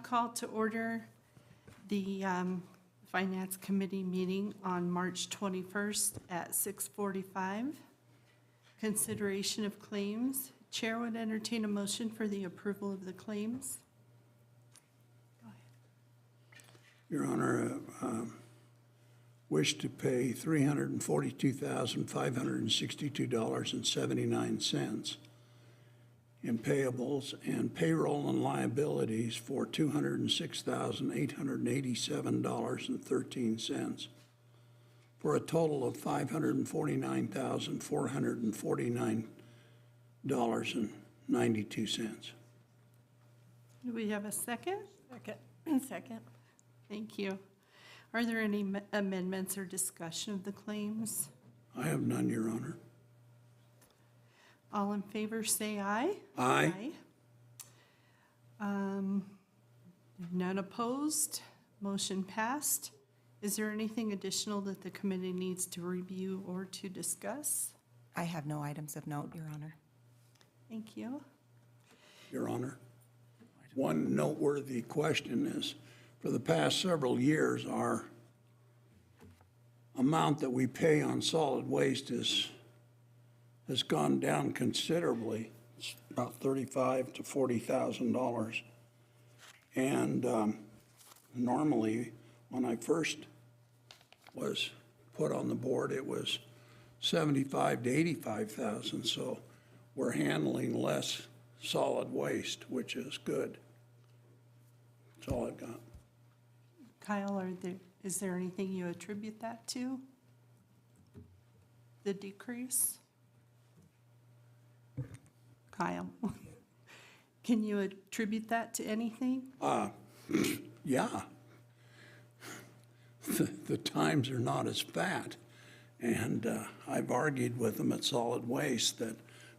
call to order the Finance Committee meeting on March 21st at 6:45. Consideration of claims. Chair would entertain a motion for the approval of the claims. Go ahead. Your Honor, wish to pay $342,562.79 in payables and payroll and liabilities for $206,887.13 for a total of $549,449.92. Do we have a second? Second. Thank you. Are there any amendments or discussion of the claims? I have none, Your Honor. All in favor, say aye. Aye. None opposed. Motion passed. Is there anything additional that the committee needs to review or to discuss? I have no items of note, Your Honor. Thank you. Your Honor, one noteworthy question is, for the past several years, our amount that we pay on solid waste has gone down considerably. It's about $35,000 to $40,000. And normally, when I first was put on the board, it was $75,000 to $85,000. So we're handling less solid waste, which is good. That's all I've got. Kyle, is there anything you attribute that to? The decrease? Kyle, can you attribute that to anything? Yeah. The times are not as fat. And I've argued with them at Solid Waste that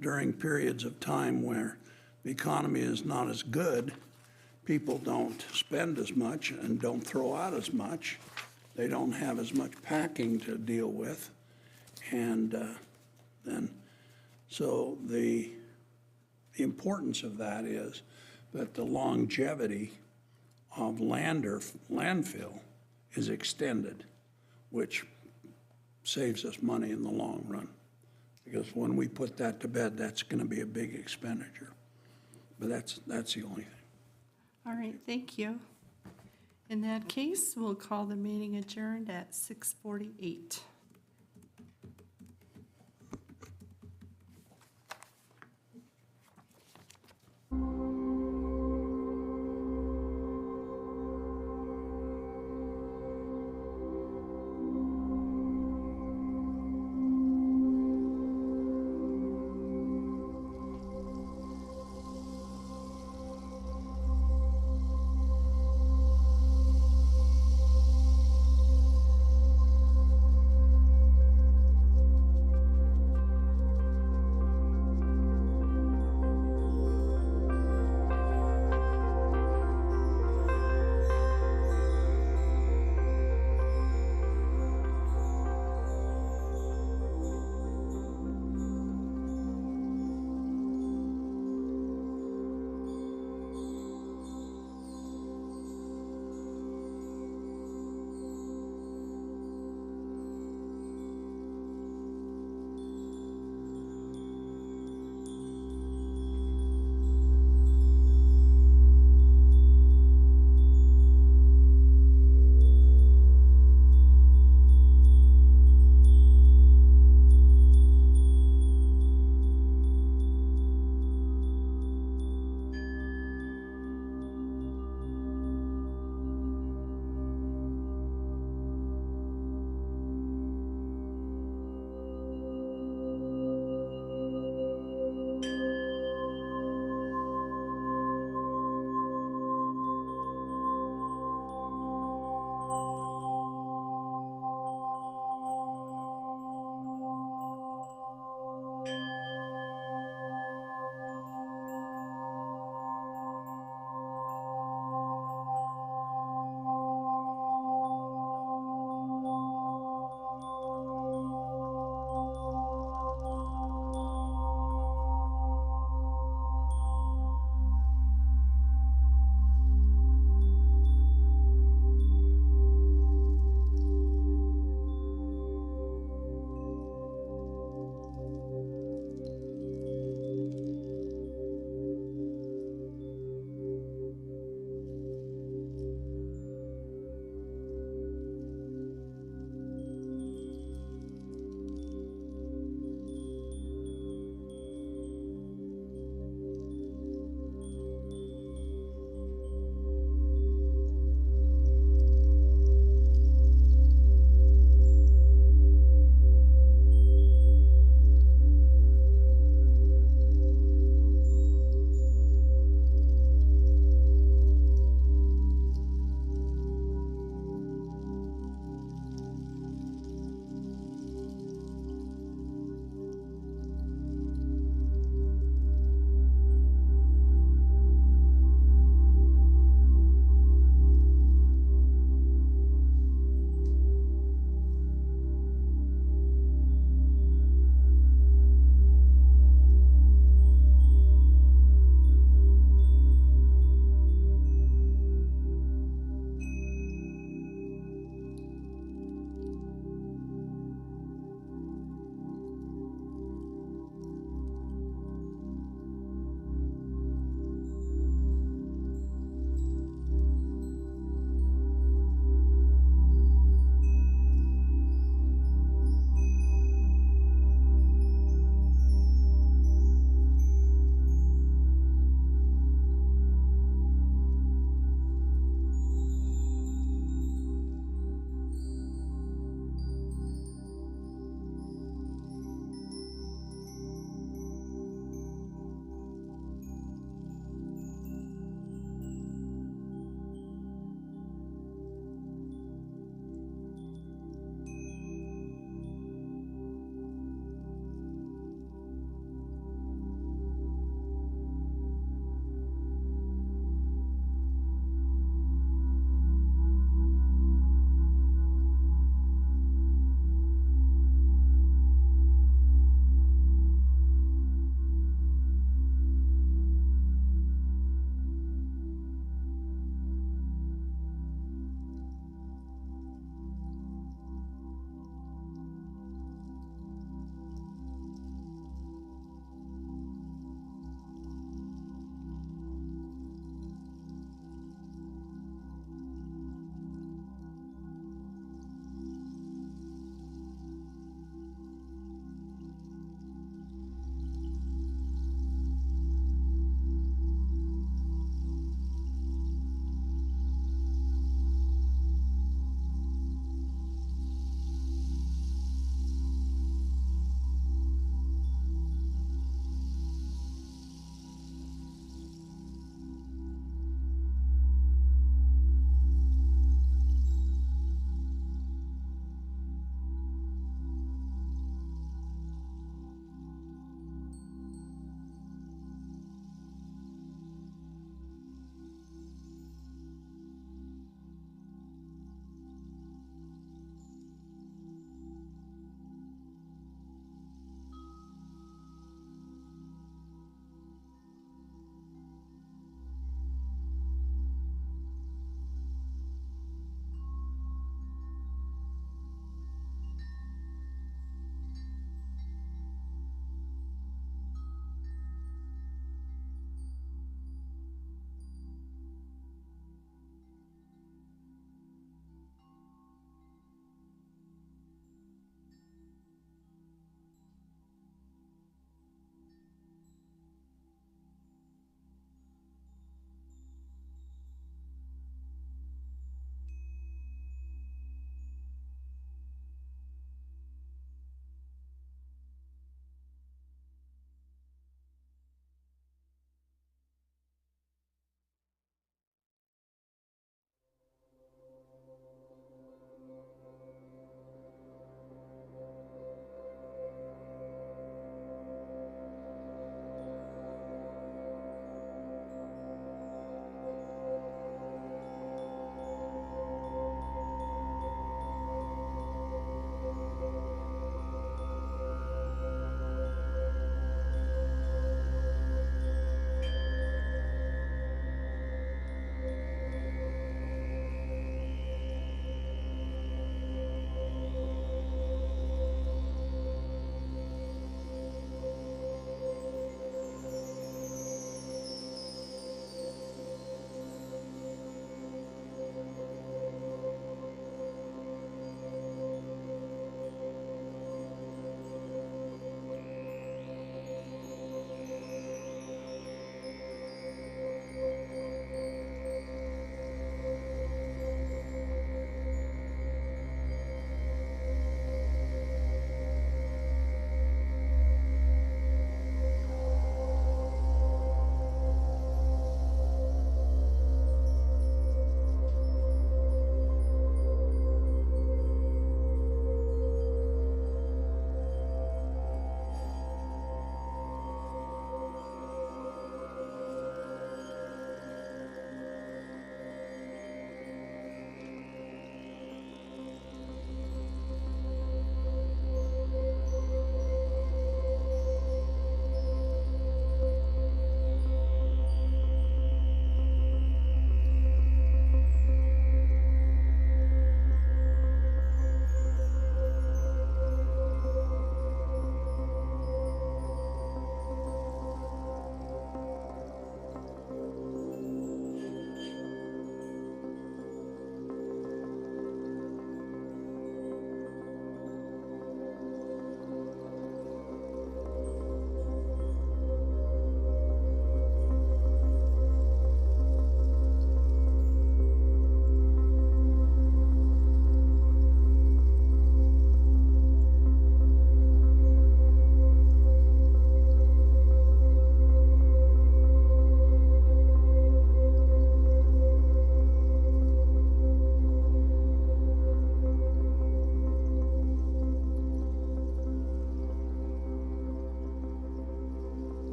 during periods of time where the economy is not as good, people don't spend as much and don't throw out as much. They don't have as much packing to deal with. And so the importance of that is that the longevity of landfill is extended, which saves us money in the long run. Because when we put that to bed, that's going to be a big expenditure. But that's the only thing. All right, thank you. In that case, we'll call the meeting adjourned at 6:48.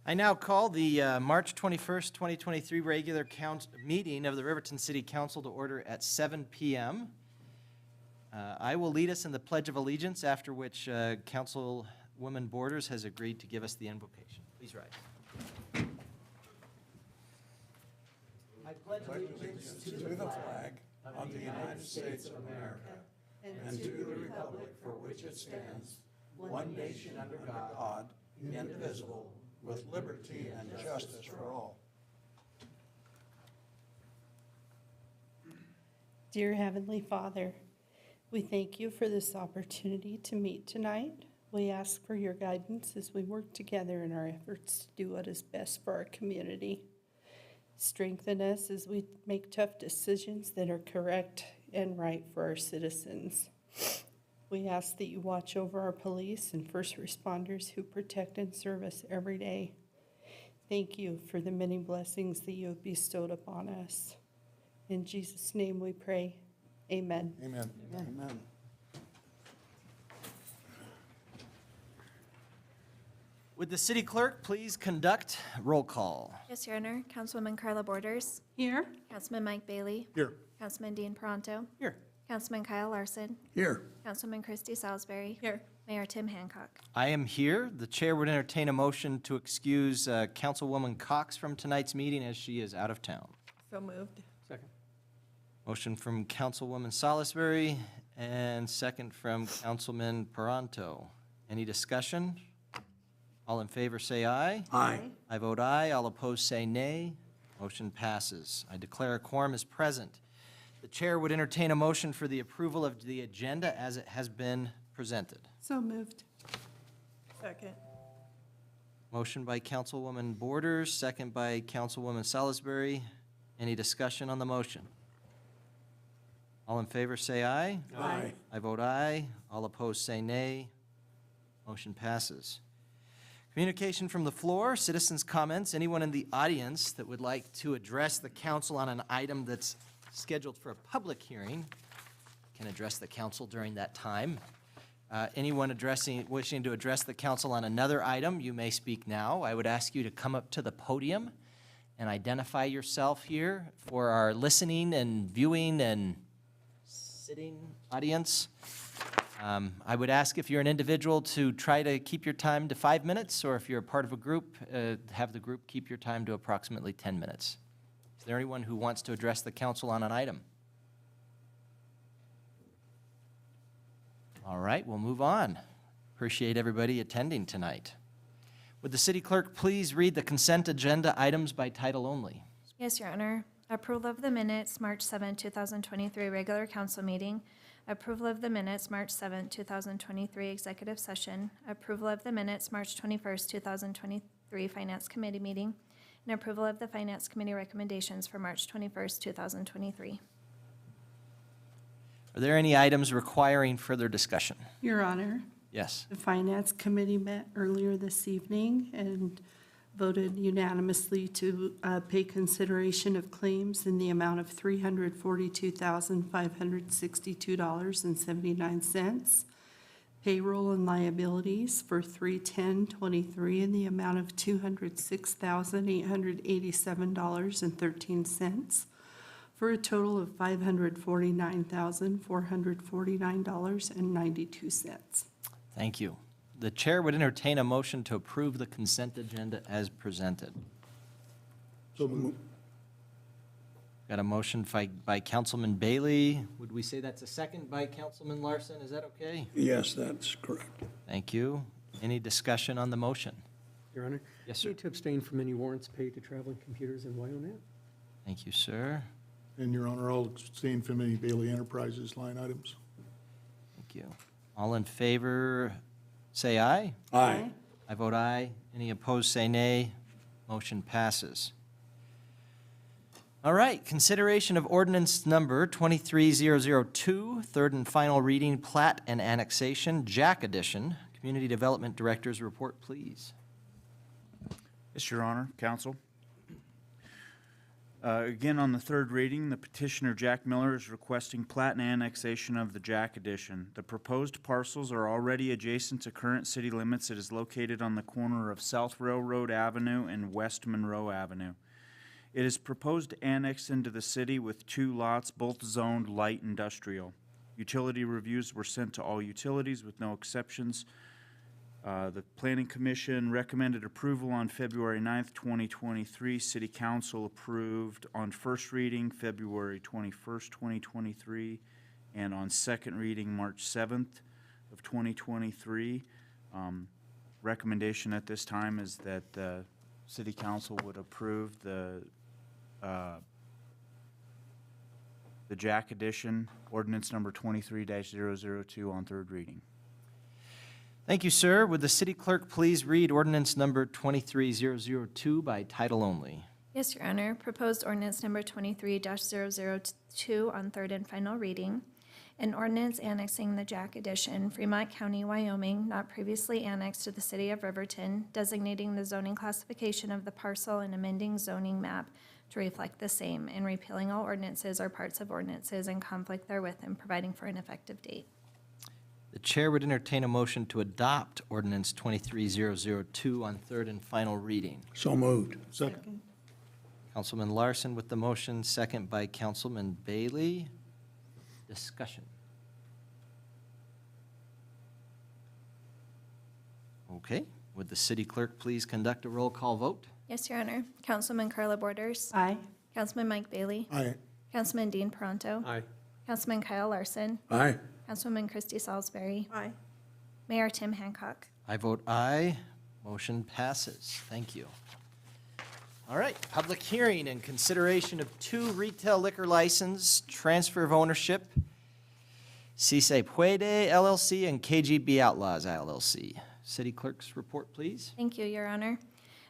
I now call the March 21st, 2023 regular meeting of the Riverton City Council to order at 7 p.m. I will lead us in the Pledge of Allegiance, after which Councilwoman Borders has agreed to give us the invocation. Please rise. I pledge allegiance To the flag of the United States of America and to the republic for which it stands, one nation under God, indivisible, with liberty and justice for all. Dear Heavenly Father, we thank you for this opportunity to meet tonight. We ask for your guidance as we work together in our efforts to do what is best for our community. Strengthen us as we make tough decisions that are correct and right for our citizens. We ask that you watch over our police and first responders who protect and serve us every day. Thank you for the many blessings that you have bestowed upon us. In Jesus' name we pray. Amen. Amen. Amen. Would the city clerk please conduct roll call? Yes, Your Honor. Councilwoman Carla Borders. Here, Councilman Mike Bailey. Here. Councilman Dean Peranto. Here. Councilman Kyle Larson. Here. Councilman Christy Salisbury. here. Mayor Tim Hancock. I am here. The chair would entertain a motion to excuse Councilwoman Cox from tonight's meeting as she is out of town. So moved. Second. Motion from Councilwoman Salisbury and second from Councilman Peranto. Any discussion? All in favor say aye. Aye. I vote aye. All opposed say nay. Motion passes. I declare a quorum is present. The chair would entertain a motion for the approval of the agenda as it has been presented. So moved. Second. Motion by Councilwoman Borders, second by Councilwoman Salisbury. Any discussion on the motion? All in favor say aye. Aye. I vote aye. All opposed say nay. Motion passes. Communication from the floor, citizens' comments. Anyone in the audience that would like to address the council on an item that's scheduled for a public hearing can address the council during that time. Anyone wishing to address the council on another item, you may speak now. I would ask you to come up to the podium and identify yourself here for our listening and viewing and sitting audience. I would ask if you're an individual to try to keep your time to 5 minutes, or if you're a part of a group, have the group keep your time to approximately 10 minutes. Is there anyone who wants to address the council on an item? All right, we'll move on. Appreciate everybody attending tonight. Would the city clerk please read the consent agenda items by title only? Yes, Your Honor. Approval of the minutes, March 7, 2023, regular council meeting. Approval of the minutes, March 7, 2023, executive session. Approval of the minutes, March 21st, 2023, Finance Committee meeting. And approval of the Finance Committee recommendations for March 21st, 2023. Are there any items requiring further discussion? Your Honor, Yes. the Finance Committee met earlier this evening and voted unanimously to pay consideration of claims in the amount of $342,562.79. Payroll and liabilities for 3/10/23 in the amount of $206,887.13, for a total of $549,449.92. Thank you. The chair would entertain a motion to approve the consent agenda as presented. So moved. Got a motion by Councilman Bailey. Would we say that's a second by Councilman Larson? Is that okay? Yes, that's correct. Thank you. Any discussion on the motion? Your Honor? Yes, sir. Need to abstain from any warrants paid to traveling computers in Wyonet. Thank you, sir. And Your Honor, I'll abstain from any Bailey Enterprises line items. Thank you. All in favor, say aye. Aye. I vote aye. Any opposed, say nay. Motion passes. All right, consideration of ordinance number 23002, third and final reading, plat and annexation, Jack Edition. Community Development Director's report, please. Yes, Your Honor, Council. Again, on the third reading, the petitioner Jack Miller is requesting plat and annexation of the Jack Addition. The proposed parcels are already adjacent to current city limits. It is located on the corner of South Railroad Avenue and West Monroe Avenue. It is proposed to annex into the city with 2 lots, both zoned light industrial. Utility reviews were sent to all utilities with no exceptions. The Planning Commission recommended approval on February 9th, 2023. City Council approved on first reading February 21st, 2023, and on second reading March 7th of 2023. Recommendation at this time is that the City Council would approve the Jack Addition, ordinance number 23-002 on third reading. Thank you, sir. Would the city clerk please read ordinance number 23002 by title only? Yes, Your Honor. Proposed ordinance number 23-002 on third and final reading. An ordinance annexing the Jack Addition, Fremont County, Wyoming, not previously annexed to the city of Riverton, designating the zoning classification of the parcel and amending zoning map to reflect the same, and repealing all ordinances or parts of ordinances in conflict therewith and providing for an effective date. The chair would entertain a motion to adopt ordinance 23002 on third and final reading. So moved. Second. Councilman Larson with the motion, second by Councilman Bailey. Discussion. Okay, would the city clerk please conduct a roll call vote? Yes, Your Honor. Councilman Carla Borders. Aye. Councilman Mike Bailey. Aye. Councilman Dean Peranto. Aye. Councilman Kyle Larson. Aye. Councilwoman Christy Salisbury. Aye. Mayor Tim Hancock. I vote aye. Motion passes. Thank you. All right, public hearing and consideration of 2 retail liquor license, transfer of ownership, PUEDE LLC and KGB Outlaws LLC. City clerk's report, please. Thank you, Your Honor.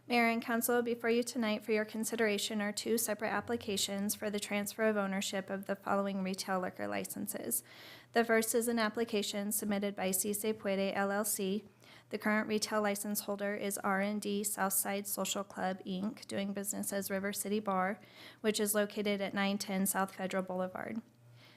Mayor and council, before you tonight for your consideration are 2 separate applications for the transfer of ownership of the following retail liquor licenses. The first is an application submitted by PUEDE LLC. The current retail license holder is R&D Southside Social Club, Inc., doing business as River City Bar, which is located at 910 South Federal Boulevard.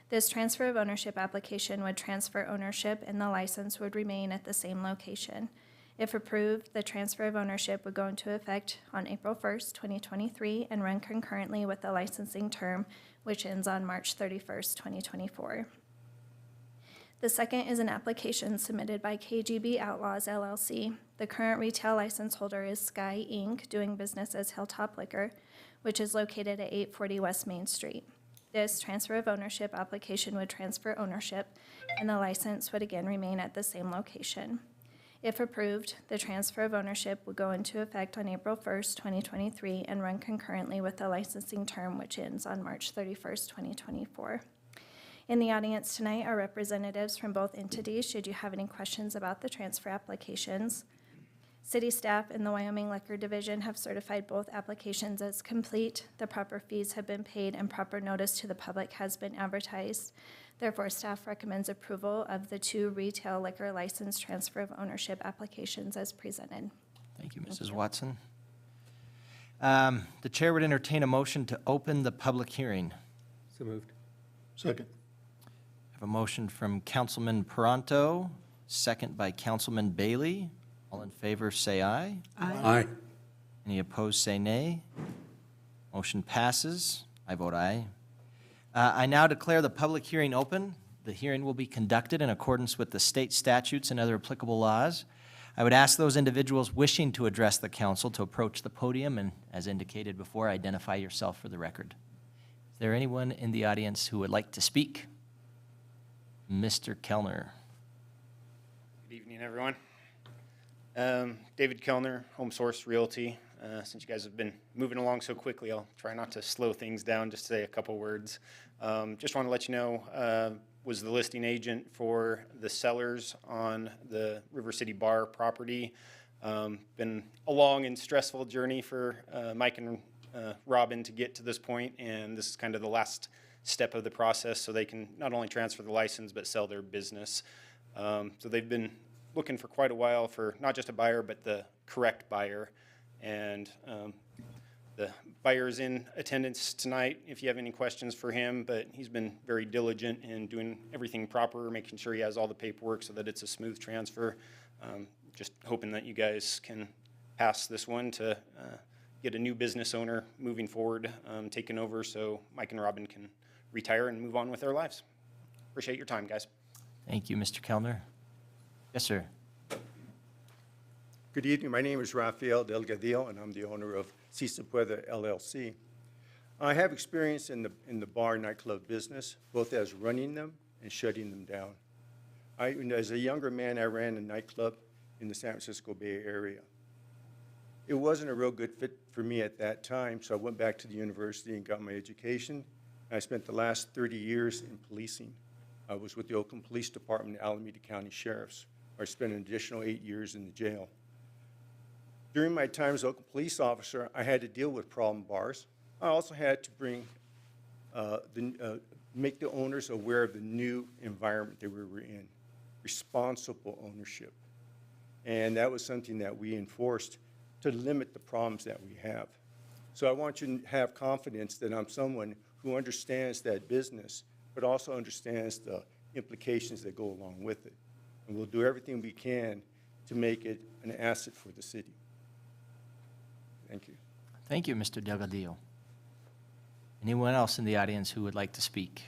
This transfer of ownership application would transfer ownership and the license would remain at the same location. If approved, the transfer of ownership would go into effect on April 1st, 2023, and run concurrently with the licensing term, which ends on March 31st, 2024. The second is an application submitted by KGB Outlaws LLC. The current retail license holder is Sky, Inc., doing business as Hilltop Liquor, which is located at 840 West Main Street. This transfer of ownership application would transfer ownership, and the license would again remain at the same location. If approved, the transfer of ownership would go into effect on April 1st, 2023, and run concurrently with the licensing term, which ends on March 31st, 2024. In the audience tonight are representatives from both entities, should you have any questions about the transfer applications. City staff and the Wyoming Liquor Division have certified both applications as complete. The proper fees have been paid and proper notice to the public has been advertised. Therefore, staff recommends approval of the 2 retail liquor license transfer of ownership applications as presented. Thank you, Mrs. Watson. The chair would entertain a motion to open the public hearing. So moved. Second. I have a motion from Councilman Peranto, second by Councilman Bailey. All in favor, say aye. Aye. Any opposed, say nay. Motion passes. I vote aye. I now declare the public hearing open. The hearing will be conducted in accordance with the state statutes and other applicable laws. I would ask those individuals wishing to address the council to approach the podium and, as indicated before, identify yourself for the record. Is there anyone in the audience who would like to speak? Mr. Kellner. Good evening, everyone. David Kellner, Home Source Realty. Since you guys have been moving along so quickly, I'll try not to slow things down, just say a couple words. Just want to let you know, was the listing agent for the sellers on the River City Bar property. Been a long and stressful journey for Mike and Robin to get to this point, and this is kind of the last step of the process so they can not only transfer the license but sell their business. So they've been looking for quite a while for not just a buyer but the correct buyer, and the Byer's in attendance tonight if you have any questions for him, but he's been very diligent in doing everything proper, making sure he has all the paperwork so that it's a smooth transfer. Just hoping that you guys can pass this one to get a new business owner moving forward, taking over so Mike and Robin can retire and move on with their lives. Appreciate your time, guys. Thank you, Mr. Kellner. Yes, sir. Good evening. My name is Rafael Delgadillo, and I'm the owner of PUEDE LLC. I have experience in the bar nightclub business, both as running them and shutting them down. As a younger man, I ran a nightclub in the San Francisco Bay Area. It wasn't a real good fit for me at that time, so I went back to the university and got my education. I spent the last 30 years in policing. I was with the Oakland Police Department and Alameda County Sheriffs. I spent an additional 8 years in the jail. During my time as Oakland police officer, I had to deal with problem bars. I also had to make the owners aware of the new environment that we were in, responsible ownership. And that was something that we enforced to limit the problems that we have. So I want you to have confidence that I'm someone who understands that business, but also understands the implications that go along with it. And we'll do everything we can to make it an asset for the city. Thank you. Thank you, Mr. Delgadillo. Anyone else in the audience who would like to speak?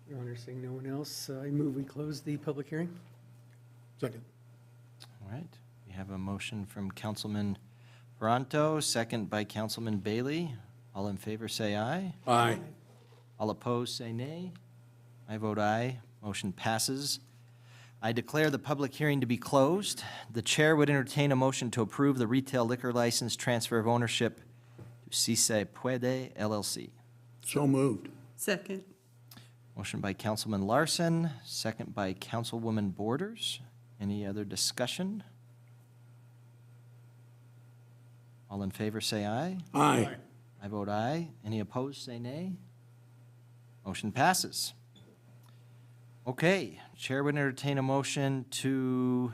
Your Honor, seeing no one else, I move we close the public hearing. Second. All right, we have a motion from Councilman Paranto, second by Councilman Bailey. All in favor, say aye. Aye. All opposed, say nay. I vote aye. Motion passes. I declare the public hearing to be closed. The chair would entertain a motion to approve the retail liquor license transfer of ownership to PUEDE LLC. So moved. Second. Motion by Councilman Larson, second by Councilwoman Borders. Any other discussion? All in favor, say aye. Aye. I vote aye. Any opposed, say nay. Motion passes. Okay, Chair would entertain a motion to,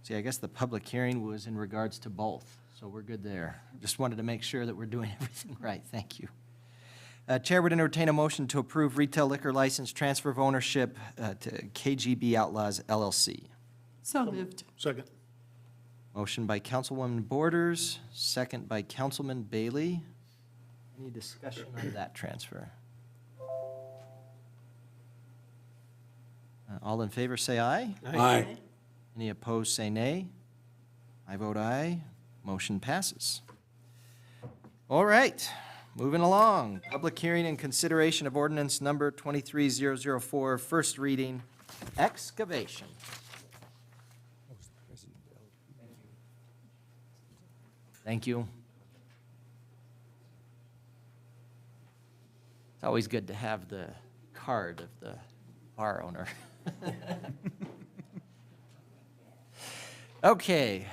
see, I guess the public hearing was in regards to both, so we're good there. Just wanted to make sure that we're doing everything right. Thank you. Chair would entertain a motion to approve retail liquor license transfer of ownership to KGB Outlaws LLC. So moved. Second. Motion by Councilwoman Borders, second by Councilman Bailey. Any discussion on that transfer? All in favor, say aye. Aye. Any opposed, say nay. I vote aye. Motion passes. All right, moving along. Public hearing and consideration of ordinance number 23004, first reading, excavation. Thank you. It's always good to have the card of the bar owner. Okay,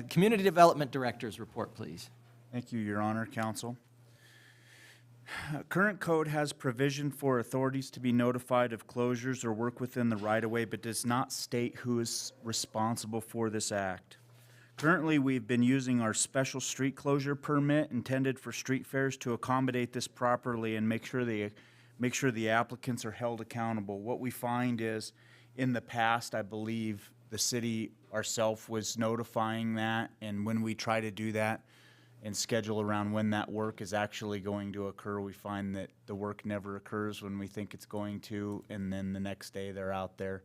Community Development Director's report, please. Thank you, Your Honor, Counsel. Current code has provision for authorities to be notified of closures or work within the right-of-way, but does not state who is responsible for this act. Currently, we've been using our special street closure permit intended for street fairs to accommodate this properly and make sure the applicants are held accountable. What we find is, in the past, I believe the city ourselves was notifying that, and when we try to do that and schedule around when that work is actually going to occur, we find that the work never occurs when we think it's going to, and then the next day they're out there,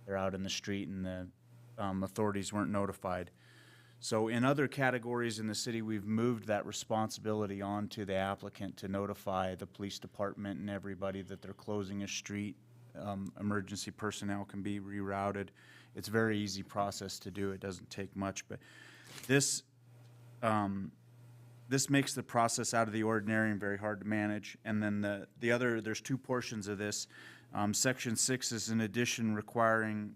they're out in the street, and the authorities weren't notified. So in other categories in the city, we've moved that responsibility on to the applicant to notify the police department and everybody that they're closing a street. Emergency personnel can be rerouted. It's a very easy process to do. It doesn't take much, but this makes the process out of the ordinary and very hard to manage. And then there's two portions of this. Section 6 is an addition requiring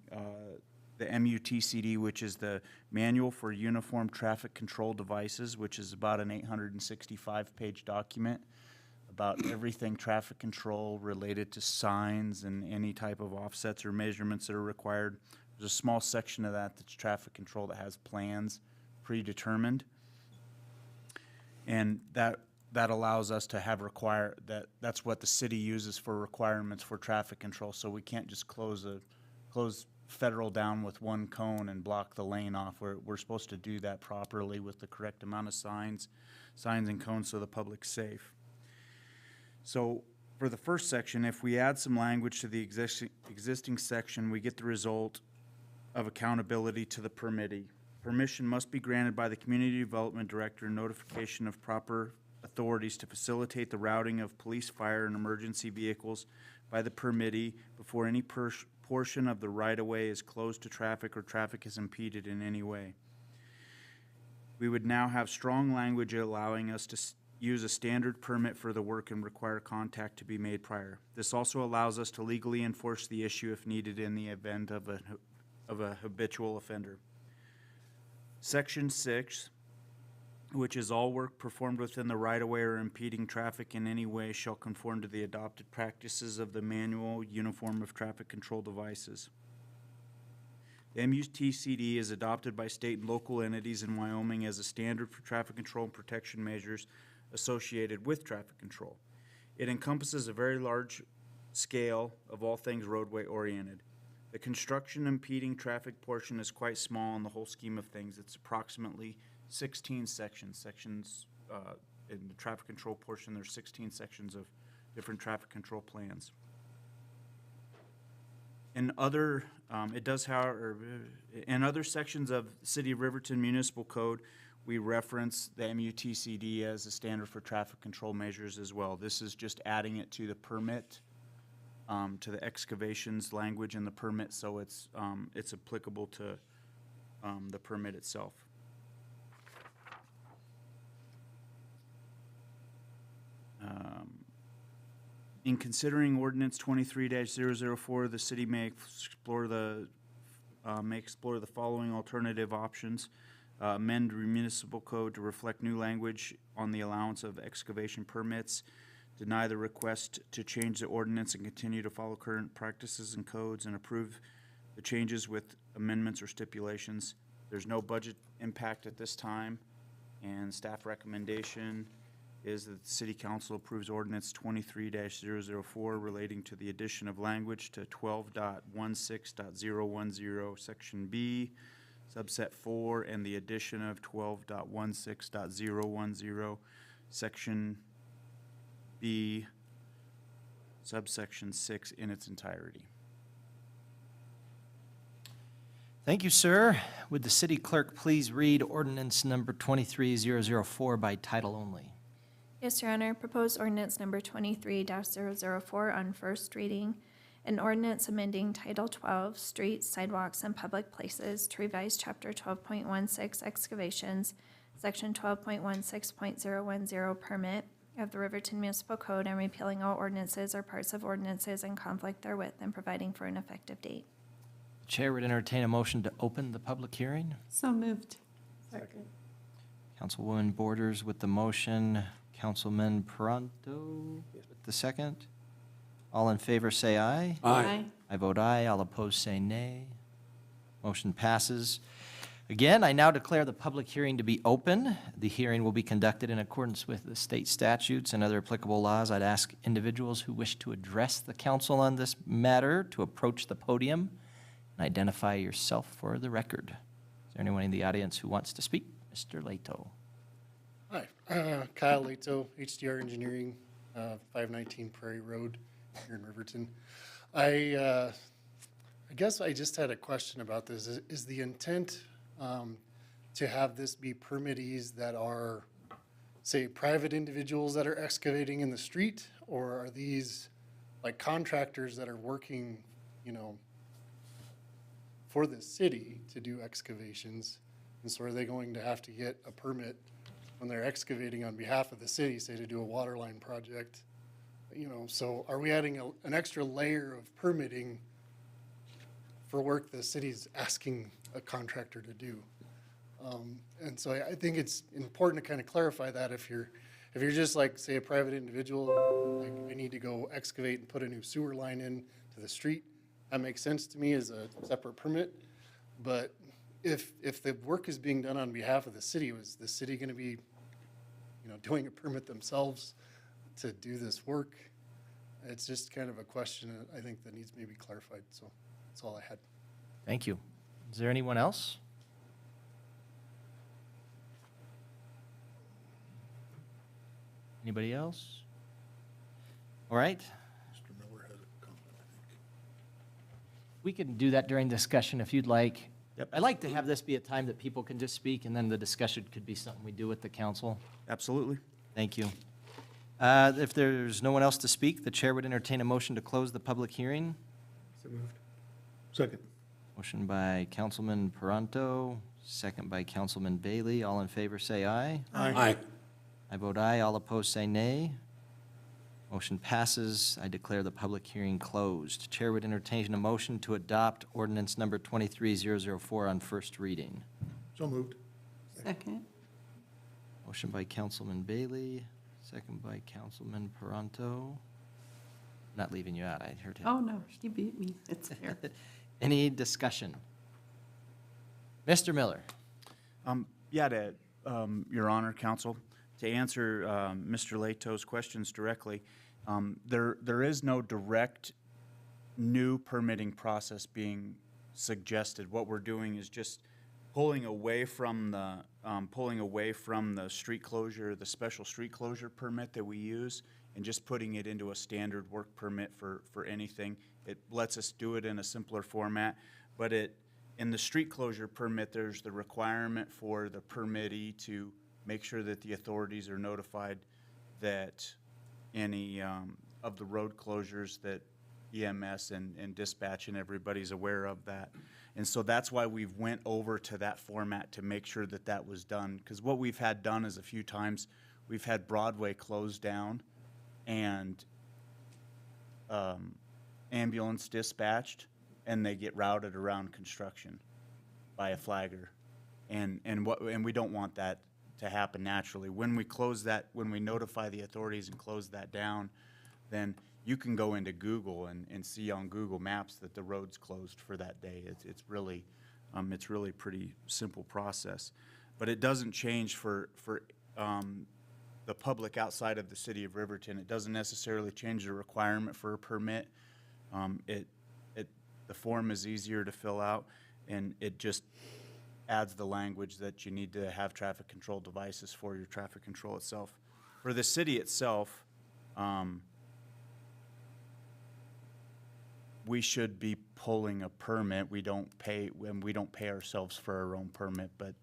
the MUTCD, which is the Manual for Uniform Traffic Control Devices, which is about an 865-page document about everything traffic control related to signs and any type of offsets or measurements that are required There's a small section of that that's traffic control that has plans predetermined. And that allows us to have that's what the city uses for requirements for traffic control. So we can't just close Federal down with one cone and block the lane off. We're supposed to do that properly with the correct amount of signs and cones so the public's safe. So for the first section, if we add some language to the existing section, we get the result of accountability to the permittee. Permission must be granted by the Community Development Director and notification of proper authorities to facilitate the routing of police, fire, and emergency vehicles by the permittee before any portion of the right-of-way is closed to traffic or traffic is impeded in any way. We would now have strong language allowing us to use a standard permit for the work and require contact to be made prior. This also allows us to legally enforce the issue if needed in the event of a habitual offender. Section 6, which is all work performed within the right-of-way or impeding traffic in any way shall conform to the adopted practices of the Manual Uniform of Traffic Control Devices. The MUTCD is adopted by state and local entities in Wyoming as a standard for traffic control and protection measures associated with traffic control. It encompasses a very large scale of all things roadway-oriented. The construction impeding traffic portion is quite small in the whole scheme of things. It's approximately 16 sections. In the traffic control portion, there's 16 sections of different traffic control plans. In other, in other sections of City of Riverton Municipal Code, we reference the MUTCD as a standard for traffic control measures as well. This is just adding it to the permit, to the excavations language in the permit, so it's applicable to the permit itself. In considering ordinance 23-004, the city may explore the following alternative options. Amend municipal code to reflect new language on the allowance of excavation permits. Deny the request to change the ordinance and continue to follow current practices and codes, and approve the changes with amendments or stipulations. There's no budget impact at this time, and staff recommendation is that the City Council approves ordinance 23-004 relating to the addition of language to 12.16.010 section B, subset 4, and the addition of 12.16.010 section B, subsection 6 in its entirety. Thank you, sir. Would the city clerk please read ordinance number 23-004 by title only? Yes, Your Honor. Proposed ordinance number 23-004 on first reading. An ordinance amending Title 12, Streets, Sidewalks, and Public Places to revise Chapter 12.16 Excavations, Section 12.16.010 Permit of the Riverton Municipal Code, and repealing all ordinances or parts of ordinances in conflict therewith, and providing for an effective date. The chair would entertain a motion to open the public hearing. So moved. Second. Councilwoman Borders with the motion, Councilman Pronto with the second. All in favor say aye. Aye. I vote aye. All opposed say nay. Motion passes. Again, I now declare the public hearing to be open. The hearing will be conducted in accordance with the state statutes and other applicable laws. I'd ask individuals who wish to address the council on this matter to approach the podium and identify yourself for the record. Is there anyone in the audience who wants to speak? Mr. Leto. Hi, Kyle Leto, HDR Engineering, 519 Prairie Road here in Riverton. I guess I just had a question about this. Is the intent to have this be permittees that are, say, private individuals that are excavating in the street? Or are these like contractors that are working, you know, for the city to do excavations? And so are they going to have to get a permit when they're excavating on behalf of the city, say to do a water line project? You know, so are we adding an extra layer of permitting for work the city's asking a contractor to do? And so I think it's important to kind of clarify that if you're just like, say, a private individual, like I need to go excavate and put a new sewer line in to the street, that makes sense to me as a separate permit. But if the work is being done on behalf of the city, was the city gonna be, doing a permit themselves to do this work? It's just kind of a question, I think, that needs maybe clarified, so that's all I had. Thank you. Is there anyone else? Anybody else? All right. Mr. Miller had a comment, I think. We can do that during discussion if you'd like. Yep. I like to have this be a time that people can just speak, and then the discussion could be something we do with the council. Absolutely. Thank you. If there's no one else to speak, the chair would entertain a motion to close the public hearing. So moved. Second. Motion by Councilman Peranto, second by Councilman Bailey. All in favor, say aye. Aye. I vote aye. All opposed, say nay. Motion passes. I declare the public hearing closed. Chair would entertain a motion to adopt ordinance number 23004 on first reading. So moved. Second. Motion by Councilman Bailey, second by Councilman Peranto. Not leaving you out, I heard him. Oh, no, you beat me. It's fair. Any discussion? Mr. Miller? Your Honor, Counsel, to answer Mr. Leto's questions directly, there is no direct new permitting process being suggested. What we're doing is just pulling away from the street closure, the special street closure permit that we use, and just putting it into a standard work permit for anything. It lets us do it in a simpler format, but in the street closure permit, there's the requirement for the permittee to make sure that the authorities are notified that any of the road closures that EMS and dispatch and everybody's aware of that. And so that's why we've went over to that format to make sure that that was done. Because what we've had done is a few times, we've had Broadway closed down and ambulance dispatched, and they get routed around construction by a flagger. And we don't want that to happen naturally. When we close that, when we notify the authorities and close that down, then you can go into Google and see on Google Maps that the road's closed for that day. It's really pretty simple process. But it doesn't change for the public outside of the city of Riverton. It doesn't necessarily change the requirement for a permit. The form is easier to fill out, and it just adds the language that you need to have traffic control devices for your traffic control itself. For the city itself, we should be pulling a permit. We don't pay ourselves for our own permit, but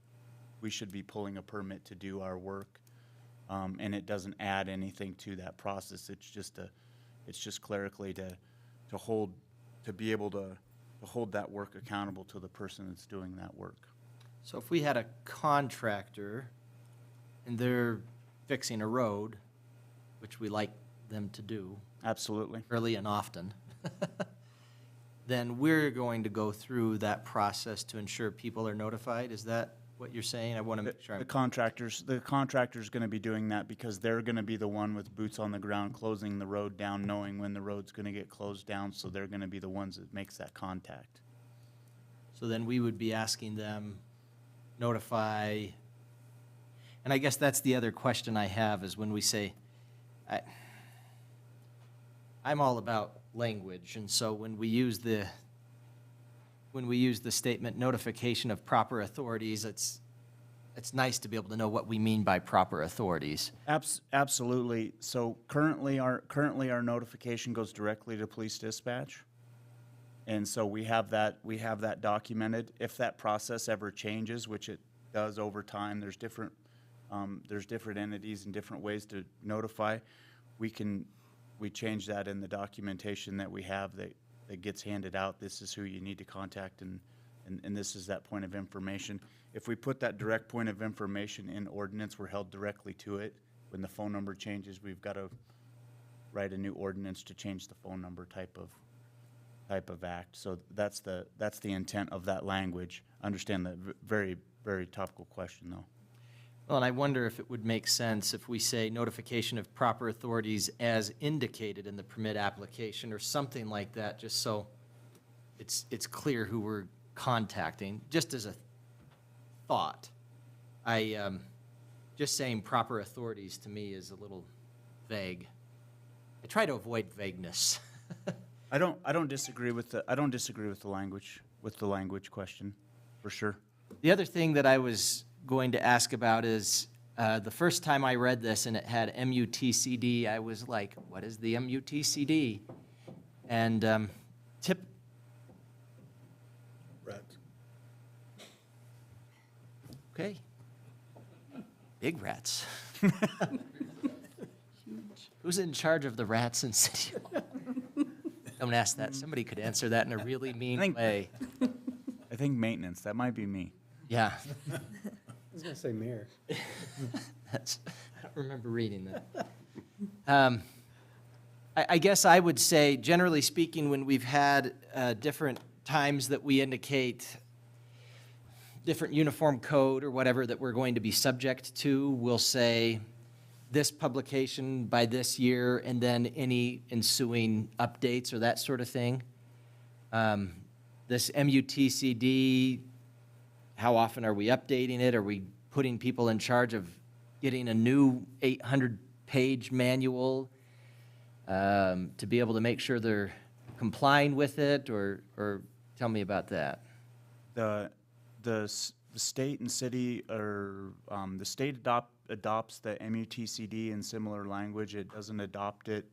we should be pulling a permit to do our work. And it doesn't add anything to that process. It's just clerically to be able to hold that work accountable to the person that's doing that work. So if we had a contractor and they're fixing a road, which we like them to do Absolutely. early and often, then we're going to go through that process to ensure people are notified. Is that what you're saying? I want to make sure. The contractor's going to be doing that because they're going to be the one with boots on the ground closing the road down, knowing when the road's going to get closed down, so they're going to be the ones that makes that contact. So then we would be asking them, notify, and I guess that's the other question I have is when we say, I'm all about language, and so when we use the statement notification of proper authorities, it's nice to be able to know what we mean by proper authorities. Absolutely. So currently our notification goes directly to police dispatch. And so we have that documented. If that process ever changes, which it does over time, there's different entities and different ways to notify. We change that in the documentation that we have that gets handed out. This is who you need to contact and this is that point of information. If we put that direct point of information in ordinance, we're held directly to it. When the phone number changes, we've got to write a new ordinance to change the phone number type of act. So that's the intent of that language. Understand the very, very topical question, though. Well, and I wonder if it would make sense if we say notification of proper authorities as indicated in the permit application or something like that, just so it's clear who we're contacting, just as a thought. Just saying proper authorities to me is a little vague. I try to avoid vagueness. I don't disagree with the language question, for sure. The other thing that I was going to ask about is, the first time I read this and it had MUTCD, I was like, what is the MUTCD? And Rats. okay. Big rats. Who's in charge of the rats in City Hall? Don't ask that. Somebody could answer that in a really mean way. I think maintenance, that might be me. Yeah. I was gonna say mayor. I don't remember reading that. I guess I would say, generally speaking, when we've had different times that we indicate different uniform code or whatever that we're going to be subject to, we'll say this publication by this year and then any ensuing updates or that sort of thing. This MUTCD, how often are we updating it? Are we putting people in charge of getting a new 800-page manual to be able to make sure they're complying with it, or tell me about that? The state and city, or the state adopts the MUTCD in similar language. It doesn't adopt it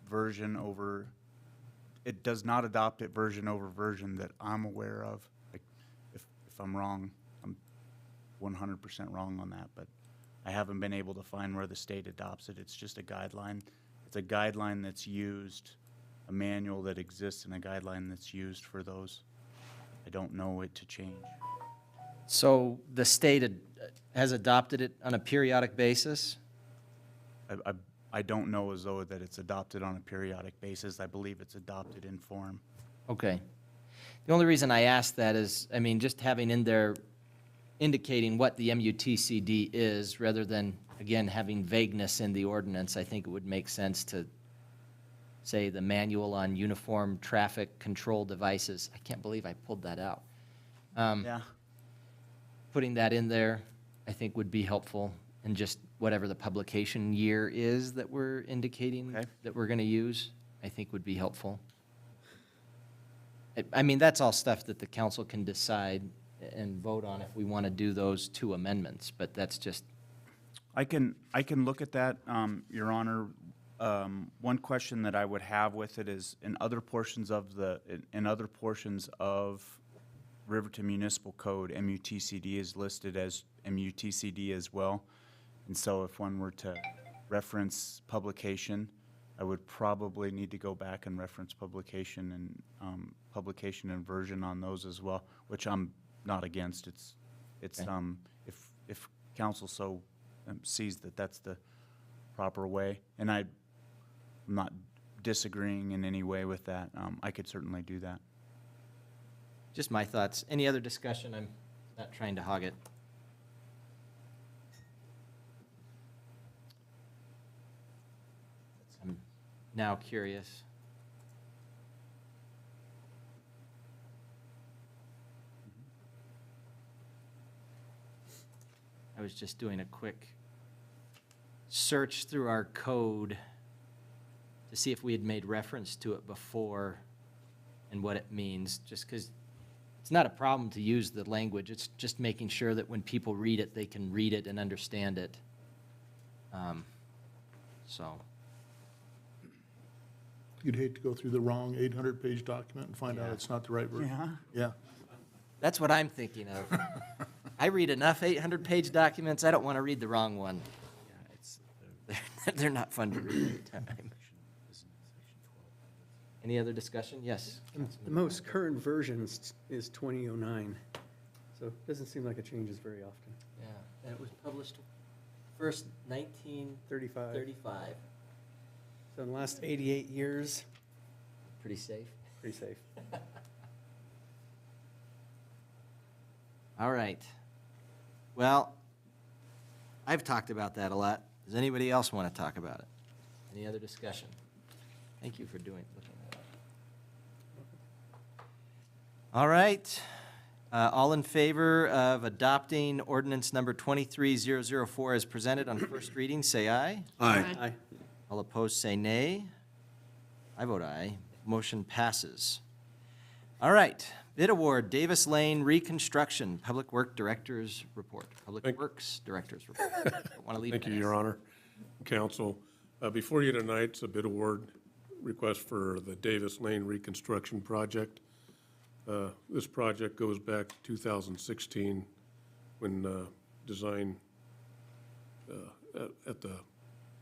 version over. It does not adopt it version over version that I'm aware of. Like, if I'm wrong, I'm 100% wrong on that, but I haven't been able to find where the state adopts it. It's just a guideline. It's a guideline that's used, a manual that exists, and a guideline that's used for those. I don't know it to change. So the state has adopted it on a periodic basis? I don't know as though that it's adopted on a periodic basis. I believe it's adopted in form. Okay. The only reason I ask that is, I mean, just having in there indicating what the MUTCD is, rather than, again, having vagueness in the ordinance, I think it would make sense to say the manual on uniform traffic control devices. I can't believe I pulled that out. Yeah. Putting that in there, I think, would be helpful, and just whatever the publication year is that we're indicating that we're going to use, I think would be helpful. I mean, that's all stuff that the council can decide and vote on if we want to do those two amendments, but that's just. I can look at that, Your Honor. One question that I would have with it is, in other portions of Riverton Municipal Code, MUTCD is listed as MUTCD as well. And so if one were to reference publication, I would probably need to go back and reference publication and version on those as well, which I'm not against. It's if council so sees that that's the proper way, and I'm not disagreeing in any way with that, I could certainly do that. Just my thoughts. Any other discussion? I'm not trying to hog it. I'm now curious. I was just doing a quick search through our code to see if we had made reference to it before and what it means, just because it's not a problem to use the language. It's just making sure that when people read it, they can read it and understand it. So. You'd hate to go through the wrong 800-page document and find out it's not the right version. Yeah. That's what I'm thinking of. I read enough 800-page documents, I don't want to read the wrong one. They're not fun to read every time. Any other discussion? Yes. The most current version is 2009, so it doesn't seem like it changes very often. Yeah, and it was published first 1935. So in the last 88 years, Pretty safe. pretty safe. All right. Well, I've talked about that a lot. Does anybody else want to talk about it? Any other discussion? Thank you for looking at All right. All in favor of adopting ordinance number 23004 as presented on first reading, say aye. Aye. All opposed, say nay. I vote aye. Motion passes. All right. Bid award, Davis Lane Reconstruction, Public Work Director's Report. Public Works Director's Report. Don't want to leave Thank you, minutes. Your Honor. Council, before you tonight's a bid award request for the Davis Lane Reconstruction Project. This project goes back to 2016 when design at the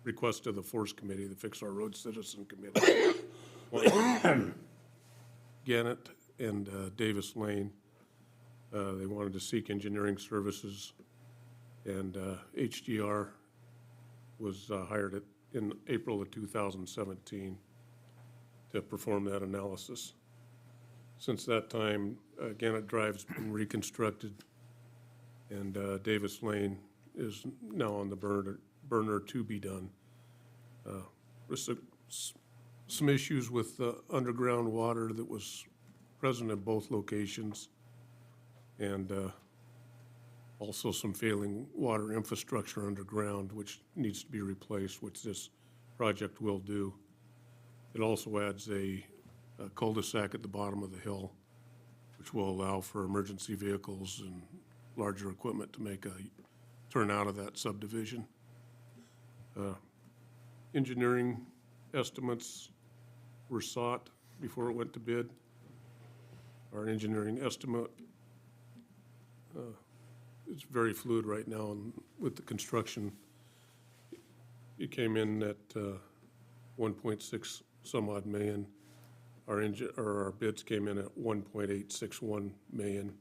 request of the Force Committee, the Fix Our Road Citizen Committee. Gannett and Davis Lane, they wanted to seek engineering services, and HDR was hired in April of 2017 to perform that analysis. Since that time, Gannett Drive's been reconstructed, and Davis Lane is now on the burner to be done. There's some issues with the underground water that was present in both locations, and also some failing water infrastructure underground, which needs to be replaced, which this project will do. It also adds a cul-de-sac at the bottom of the hill, which will allow for emergency vehicles and larger equipment to make a turn out of that subdivision. Engineering estimates were sought before it went to bid. Our engineering estimate, it's very fluid right now, and with the construction, it came in at 1.6 some odd million. Our bids came in at 1.861 million.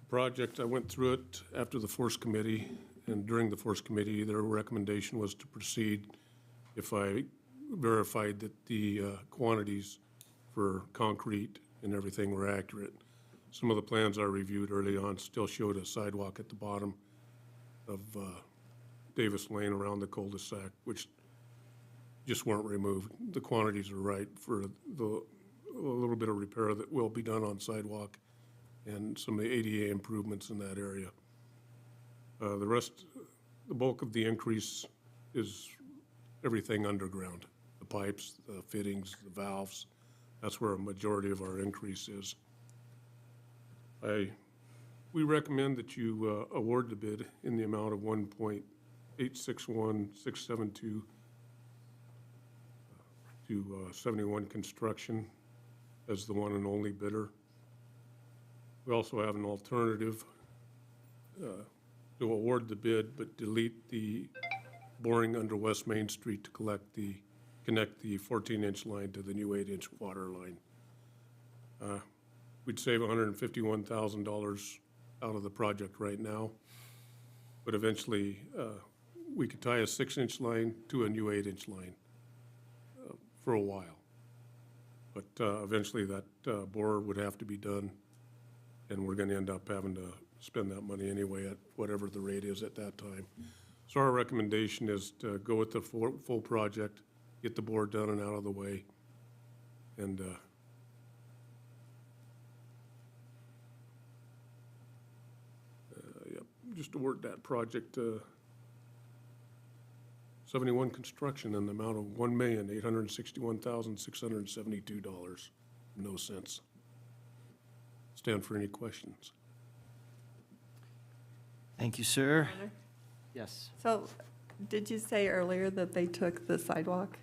Project, I went through it after the Force Committee, and during the Force Committee, their recommendation was to proceed if I verified that the quantities for concrete and everything were accurate. Some of the plans I reviewed early on still showed a sidewalk at the bottom of Davis Lane around the cul-de-sac, which just weren't removed. The quantities are right for a little bit of repair that will be done on sidewalk and some of the ADA improvements in that area. The bulk of the increase is everything underground, the pipes, the fittings, the valves. That's where a majority of our increase is. We recommend that you award the bid in the amount of $1.861672 to 71 Construction as the one and only bidder. We also have an alternative to award the bid, but delete the boring under West Main Street to connect the 14-inch line to the new 8-inch water line. We'd save $151,000 out of the project right now, but eventually we could tie a 6-inch line to a new 8-inch line for a while. But eventually that bore would have to be done, and we're going to end up having to spend that money anyway at whatever the rate is at that time. So our recommendation is to go with the full project, get the bore done and out of the way, and just award that project 71 Construction in the amount of $1,861,672. No cents. Stand for any questions. Thank you, sir. Yes. So, did you say earlier that they took the sidewalk?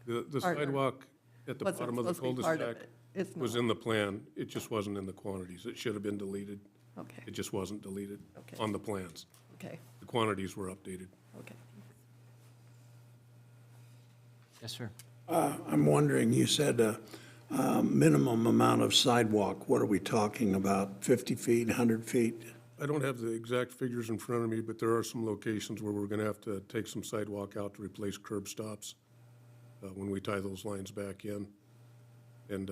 The Part- sidewalk at the Wasn't bottom of the supposed to be part of cul-de-sac it. It's was not. in the plan. It just wasn't in the quantities. It should have been deleted. Okay, It just wasn't deleted Okay. on the plans. okay, The quantities were updated. okay. Yes, sir. I'm wondering, you said a minimum amount of sidewalk. What are we talking about, 50 feet, 100 feet? I don't have the exact figures in front of me, but there are some locations where we're going to have to take some sidewalk out to replace curb stops when we tie those lines back in. And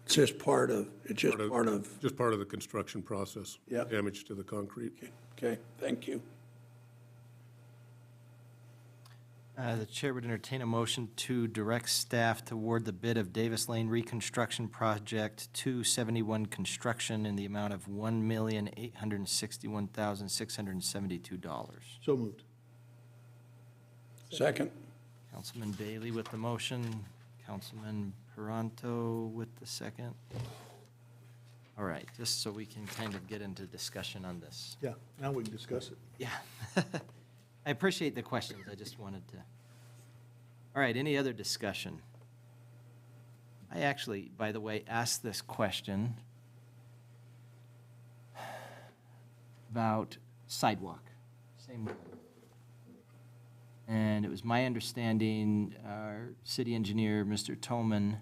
It's just part of, just part of the construction process. Yep. Damage to the concrete. Okay, thank you. The chair would entertain a motion to direct staff to award the bid of Davis Lane Reconstruction Project 271 Construction in the amount of $1,861,672. So moved. Second. Councilman Bailey with the motion, Councilman Peranto with the second. All right, just so we can kind of get into discussion on this. Yeah, now we can discuss it. Yeah. I appreciate the questions, I just wanted to. All right, any other discussion? I actually, by the way, asked this question about sidewalk, same one. And it was my understanding, our city engineer, Mr. Tolman,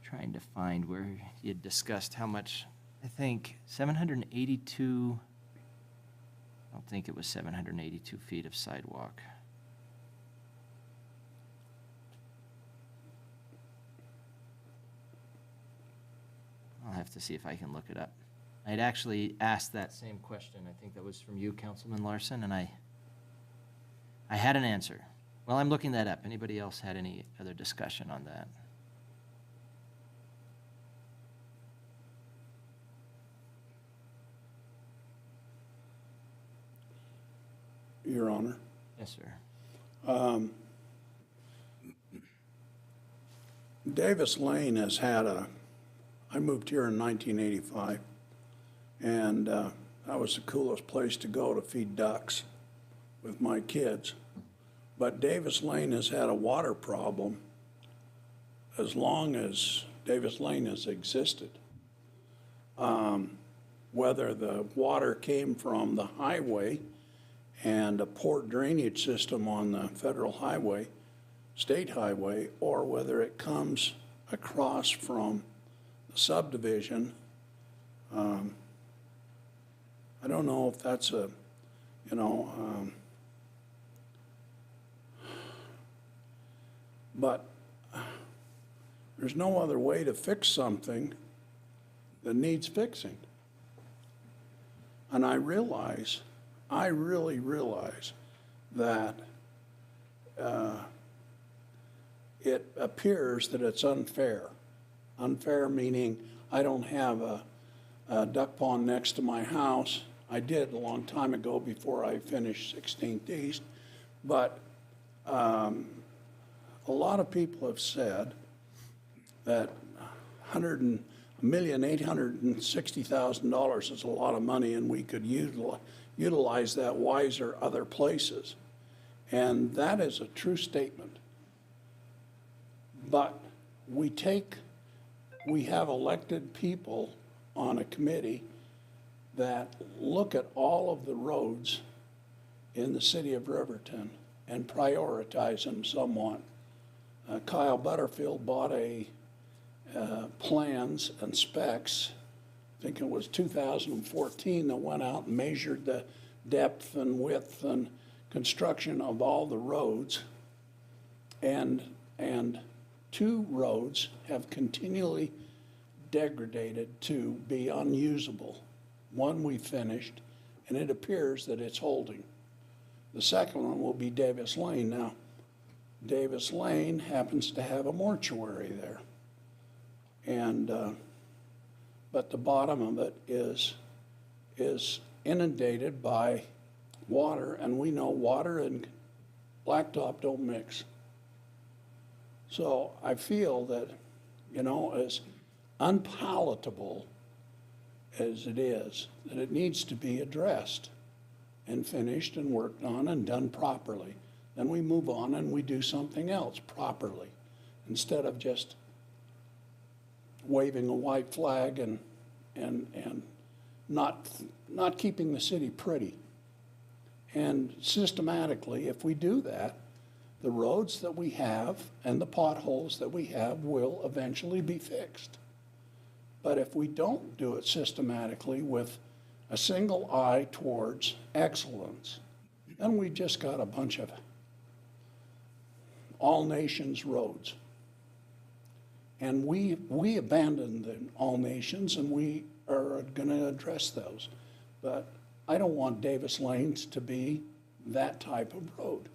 trying to find where you discussed how much, I think 782, I don't think it was 782 feet of sidewalk. I'll have to see if I can look it up. I'd actually asked that same question. I think that was from you, Councilman Larson, and I had an answer. Well, I'm looking that up. Anybody else had any other discussion on that? Your Honor. Yes, sir. Davis Lane has had I moved here in 1985, and that was the coolest place to go to feed ducks with my kids. But Davis Lane has had a water problem as long as Davis Lane has existed. Whether the water came from the highway and a poor drainage system on the federal highway, state highway, or whether it comes across from the subdivision. I don't know if that's but there's no other way to fix something that needs fixing. And I really realize that it appears that it's unfair. Unfair meaning I don't have a duck pond next to my house. I did a long time ago before I finished 16th East. But a lot of people have said that $1,860,000 is a lot of money, and we could utilize that wiser other places. And that is a true statement. But we have elected people on a committee that look at all of the roads in the city of Riverton and prioritize them somewhat. Kyle Butterfield bought plans and specs, I think it was 2014, that went out and measured the depth and width and construction of all the roads. And 2 roads have continually degraded to be unusable. One we finished, and it appears that it's holding. The second one will be Davis Lane. Now, Davis Lane happens to have a mortuary there. And, but the bottom of it is inundated by water, and we know water and blacktop don't mix. So I feel that, as unpalatable as it is, that it needs to be addressed and finished and worked on and done properly. Then we move on and we do something else properly, instead of just waving a white flag and not keeping the city pretty. And systematically, if we do that, the roads that we have and the potholes that we have will eventually be fixed. But if we don't do it systematically with a single eye towards excellence, then we just got a bunch of all nations roads. And we abandoned the all nations, and we are going to address those. But I don't want Davis Lanes to be that type of road.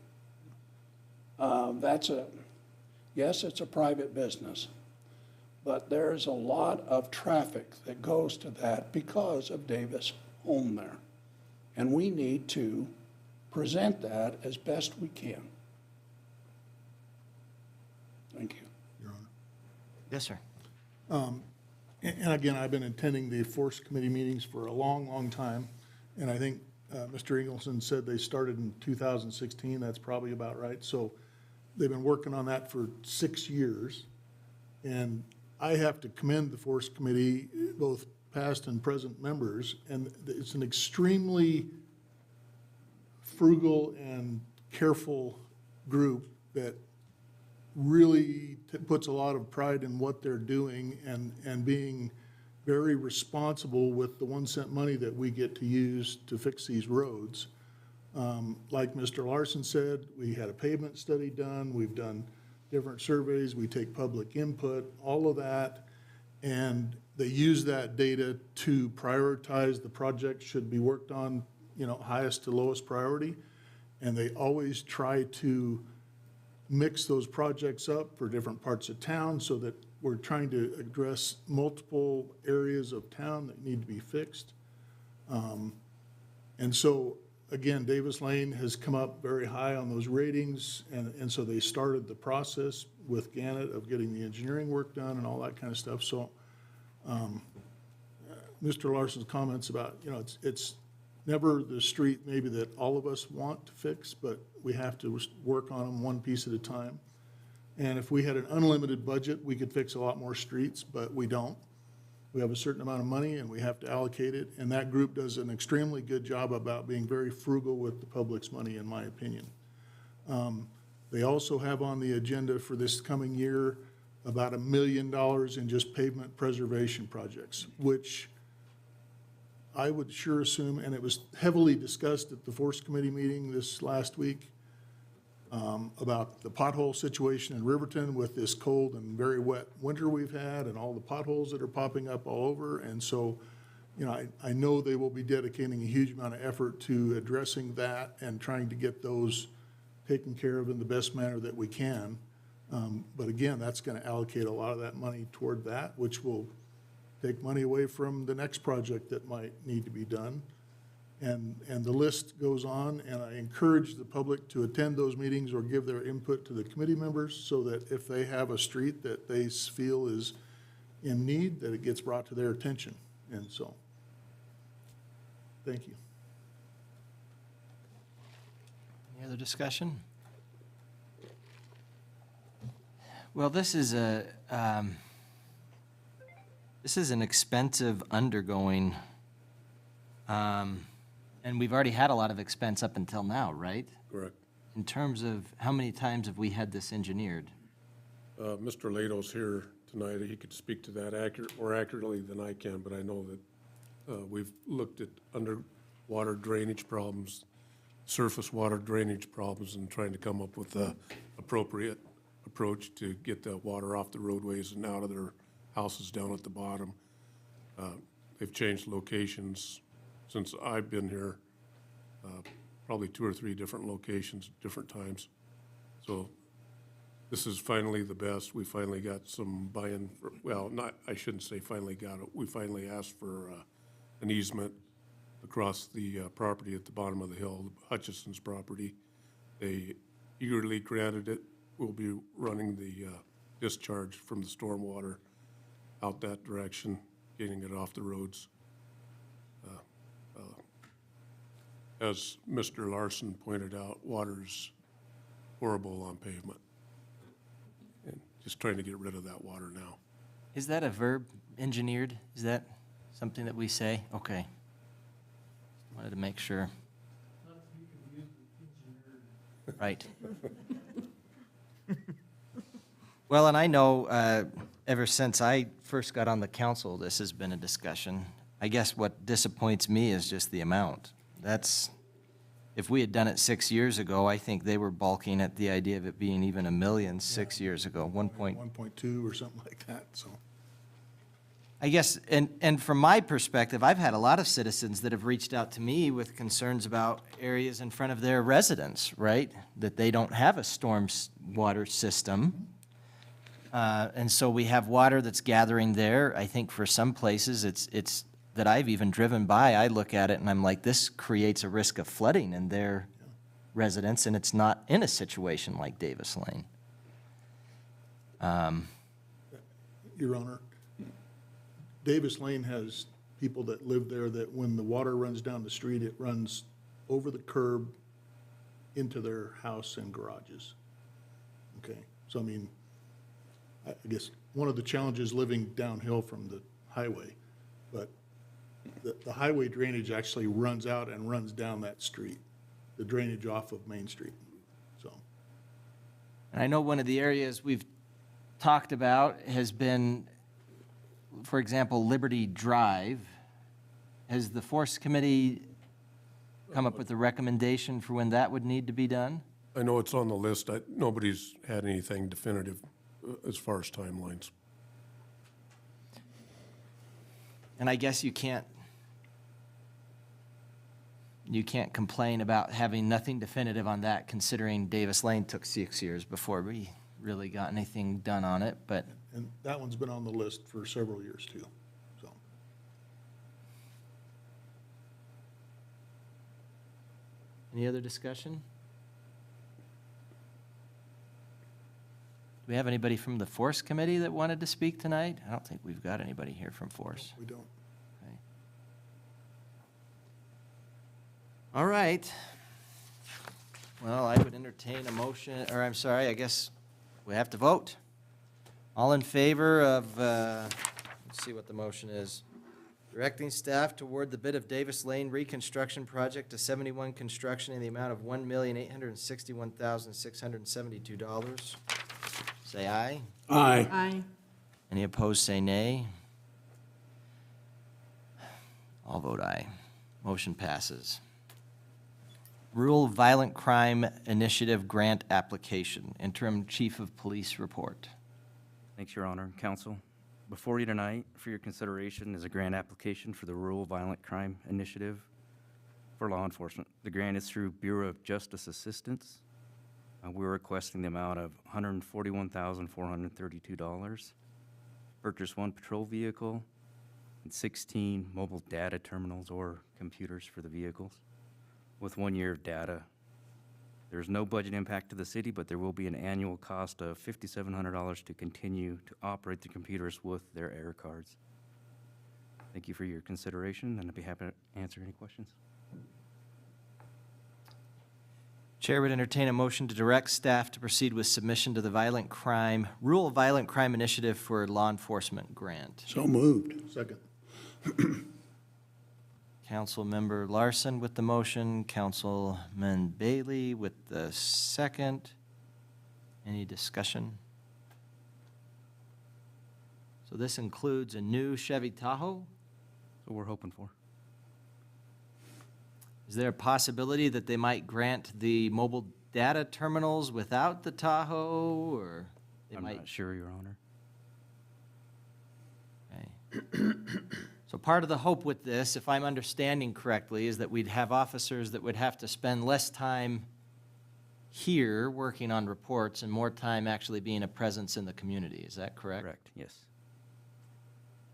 Yes, it's a private business, but there's a lot of traffic that goes to that because of Davis Home there. And we need to present that as best we can. Thank you. Your Honor. Yes, sir. And again, I've been attending the Forest Committee meetings for a long, long time, and I think Mr. Ingleson said they started in 2016. That's probably about right. So they've been working on that for 6 years, and I have to commend the Forest Committee, both past and present members, and it's an extremely frugal and careful group that really puts a lot of pride in what they're doing and being very responsible with the 1 cent money that we get to use to fix these roads. Like Mr. Larson said, we had a pavement study done, we've done different surveys, we take public input, all of that, and they use that data to prioritize the project should be worked on, you know, highest to lowest priority, and they always try to mix those projects up for different parts of town so that we're trying to address multiple areas of town that need to be fixed. And so, again, Davis Lane has come up very high on those ratings, and so they started the process with Gannett of getting the engineering work done and all that kind of stuff. So Mr. Larson's comments about, you know, it's never the street maybe that all of us want to fix, but we have to work on them one piece at a time. And if we had an unlimited budget, we could fix a lot more streets, but we don't. We have a certain amount of money and we have to allocate it, and that group does an extremely good job about being very frugal with the public's money, in my opinion. They also have on the agenda for this coming year about $1 million in just pavement preservation projects, which I would sure assume, and it was heavily discussed at the Forest Committee meeting this last week, about the pothole situation in Riverton with this cold and very wet winter we've had and all the potholes that are popping up all over. And so, you know, I know they will be dedicating a huge amount of effort to addressing that and trying to get those taken care of in the best manner that we can. But again, that's going to allocate a lot of that money toward that, which will take money away from the next project that might need to be done. And the list goes on, and I encourage the public to attend those meetings or give their input to the committee members so that if they have a street that they feel is in need, that it gets brought to their attention. And so, thank you. Any other discussion? Well, this is an expensive undergoing, and we've already had a lot of expense up until now, right? Correct. In terms of how many times have we had this engineered? Mr. Lato's here tonight. He could speak to that more accurately than I can, but I know that we've looked at underwater drainage problems, surface water drainage problems, and trying to come up with the appropriate approach to get the water off the roadways and out of their houses down at the bottom. They've changed locations since I've been here, probably 2 or 3 different locations, different times. So this is finally the best. We finally got some buy-in, I shouldn't say finally got it. We finally asked for an easement across the property at the bottom of the hill, Hutchison's property. They eagerly granted it. We'll be running the discharge from the stormwater out that direction, getting it off the roads. As Mr. Larson pointed out, water's horrible on pavement. And just trying to get rid of that water now. Is that a verb, engineered? Is that something that we say? Okay. Wanted to make sure. Right. Well, and I know ever since I first got on the council, this has been a discussion. I guess what disappoints me is just the amount. That's if we had done it 6 years ago, I think they were balking at the idea of it being even $1 million 6 years ago, 1.2 or something like that, so. I guess, and from my perspective, I've had a lot of citizens that have reached out to me with concerns about areas in front of their residence, right? That they don't have a storm water system. And so we have water that's gathering there. I think for some places, it's that I've even driven by, I look at it and I'm like, this creates a risk of flooding in their residence, and it's not in a situation like Davis Lane. Your Honor, Davis Lane has people that live there that when the water runs down the street, it runs over the curb into their house and garages. Okay, so I mean, I guess one of the challenges living downhill from the highway, but the highway drainage actually runs out and runs down that street, the drainage off of Main Street, so. And I know one of the areas we've talked about has been, for example, Liberty Drive. Has the Force Committee come up with a recommendation for when that would need to be done? I know it's on the list. Nobody's had anything definitive as far as timelines. And I guess you can't complain about having nothing definitive on that, considering Davis Lane took 6 years before we really got anything done on it, but. And that one's been on the list for several years too, so. Any other discussion? Do we have anybody from the Force Committee that wanted to speak tonight? I don't think we've got anybody here from Force. We don't. Okay. All right. Well, I would entertain a motion, or I'm sorry, I guess we have to vote. All in favor of, let's see what the motion is. Directing staff to award the bid of Davis Lane reconstruction project to 71 Construction in the amount of $1,861,672. Say aye. Aye. Aye. Any opposed, say nay. I'll vote aye. Motion passes. Rural Violent Crime Initiative Grant Application. Interim Chief of Police report. Thanks, Your Honor and Council. Before you tonight, for your consideration, is a grant application for the Rural Violent Crime Initiative for law enforcement. The grant is through Bureau of Justice Assistance. We're requesting the amount of $141,432. Purchase 1 patrol vehicle and 16 mobile data terminals or computers for the vehicles with 1 year of data. There's no budget impact to the city, but there will be an annual cost of $5,700 to continue to operate the computers with their error cards. Thank you for your consideration, and I'd be happy to answer any questions. Chair would entertain a motion to direct staff to proceed with submission to the Rural Violent Crime Initiative for Law Enforcement Grant. So moved. Second. Councilmember Larson with the motion, Councilman Bailey with the second. Any discussion? So this includes a new Chevy Tahoe? That's what we're hoping for. Is there a possibility that they might grant the mobile data terminals without the Tahoe, or they I'm might? not sure, Your Honor. Okay. So part of the hope with this, if I'm understanding correctly, is that we'd have officers that would have to spend less time here working on reports and more time actually being a presence in the community. Is that correct? Correct, yes.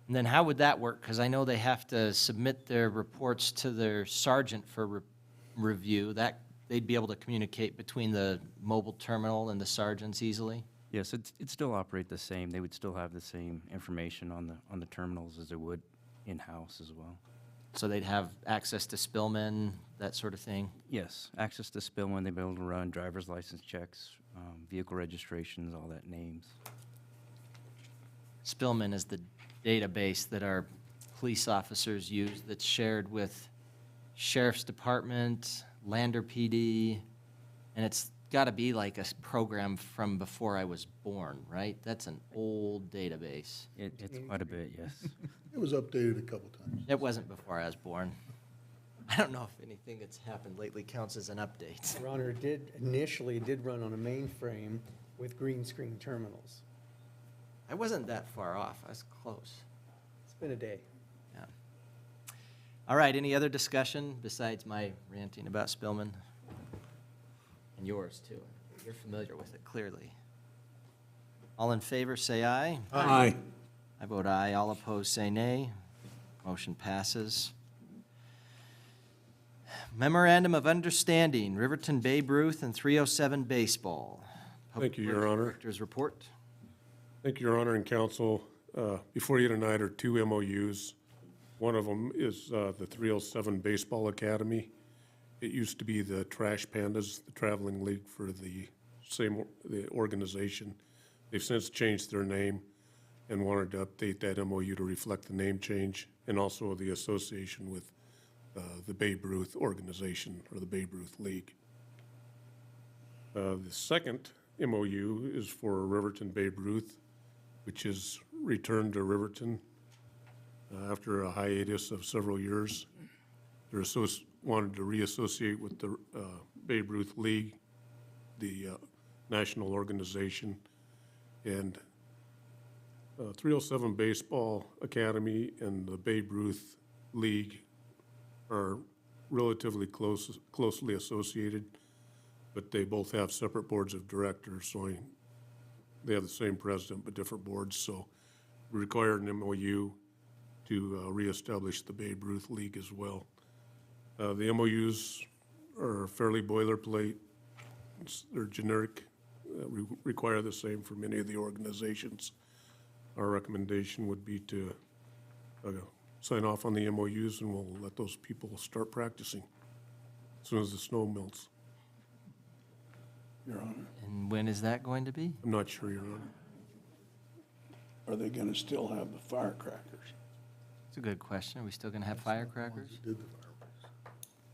And then how would that work? Because I know they have to submit their reports to their sergeant for review. That they'd be able to communicate between the mobile terminal and the sergeants easily? Yes, it'd still operate the same. They would still have the same information on the terminals as they would in-house as well. So they'd have access to Spillman, that sort of thing? Yes, access to Spillman, they'd be able to run driver's license checks, vehicle registrations, all that names. Spillman is the database that our police officers use that's shared with Sheriff's Department, Lander PD, and it's got to be like a program from before I was born, right? That's an old database. It's quite a bit, yes. It was updated a couple times. It wasn't before I was born. I don't know if anything that's happened lately counts as an update. Your Honor, it initially did run on a mainframe with green screen terminals. I wasn't that far off. I was close. It's been a day. Yeah. All right, any other discussion besides my ranting about Spillman? And yours, too. You're familiar with it, clearly. All in favor, say aye. Aye. I vote aye. All opposed, say nay. Motion passes. Memorandum of Understanding, Riverton Babe Ruth and 307 Baseball. Thank you, Your Public Works Honor. Director's report. Thank you, Your Honor and Council. Before you tonight are two MOUs. One of them is the 307 Baseball Academy. It used to be the Trash Pandas, the traveling league for the organization. They've since changed their name and wanted to update that MOU to reflect the name change and also the association with the Babe Ruth organization or the Babe Ruth League. The second MOU is for Riverton Babe Ruth, which is returned to Riverton after a hiatus of several years. They're wanted to reassociate with the Babe Ruth League, the national organization, and 307 Baseball Academy and the Babe Ruth League are relatively closely associated, but they both have separate boards of directors, so they have the same president but different boards, so we require an MOU to reestablish the Babe Ruth League as well. The MOUs are fairly boilerplate. They're generic, require the same for many of the organizations. Our recommendation would be to sign off on the MOUs, and we'll let those people start practicing as soon as the snow melts. Your Honor. And when is that going to be? I'm not sure, Your Honor. Are they gonna still have the firecrackers? It's a good question. Are we still going to have firecrackers?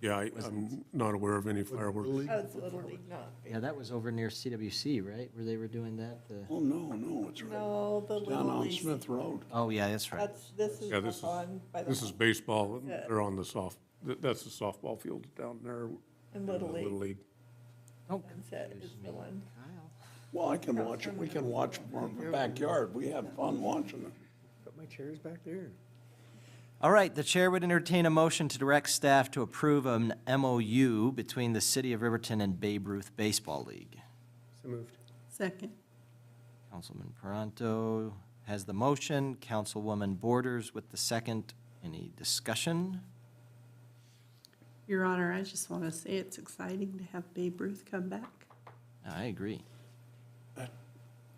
Yeah, I'm not aware of any fireworks. That's Little League, not. Yeah, that was over near CWC, right, where they were doing that? Oh, no, it's right No, the down Little on League. Smith Road. Oh, yeah, that's right. This is Yeah, this up is, on by the. this is baseball, and they're on the that's the softball field down there. And Little the League. Little League. Oh, Sunset is the one. Well, I can watch it, we can watch from the backyard, we have fun watching it. But my chair's back there. all right, the chair would entertain a motion to direct staff to approve an MOU between the City of Riverton and Babe Ruth Baseball League. So moved. Second. Councilman Paranto has the motion, Councilwoman Borders with the second. Any discussion? Your Honor, I just want to say it's exciting to have Babe Ruth come back. I agree.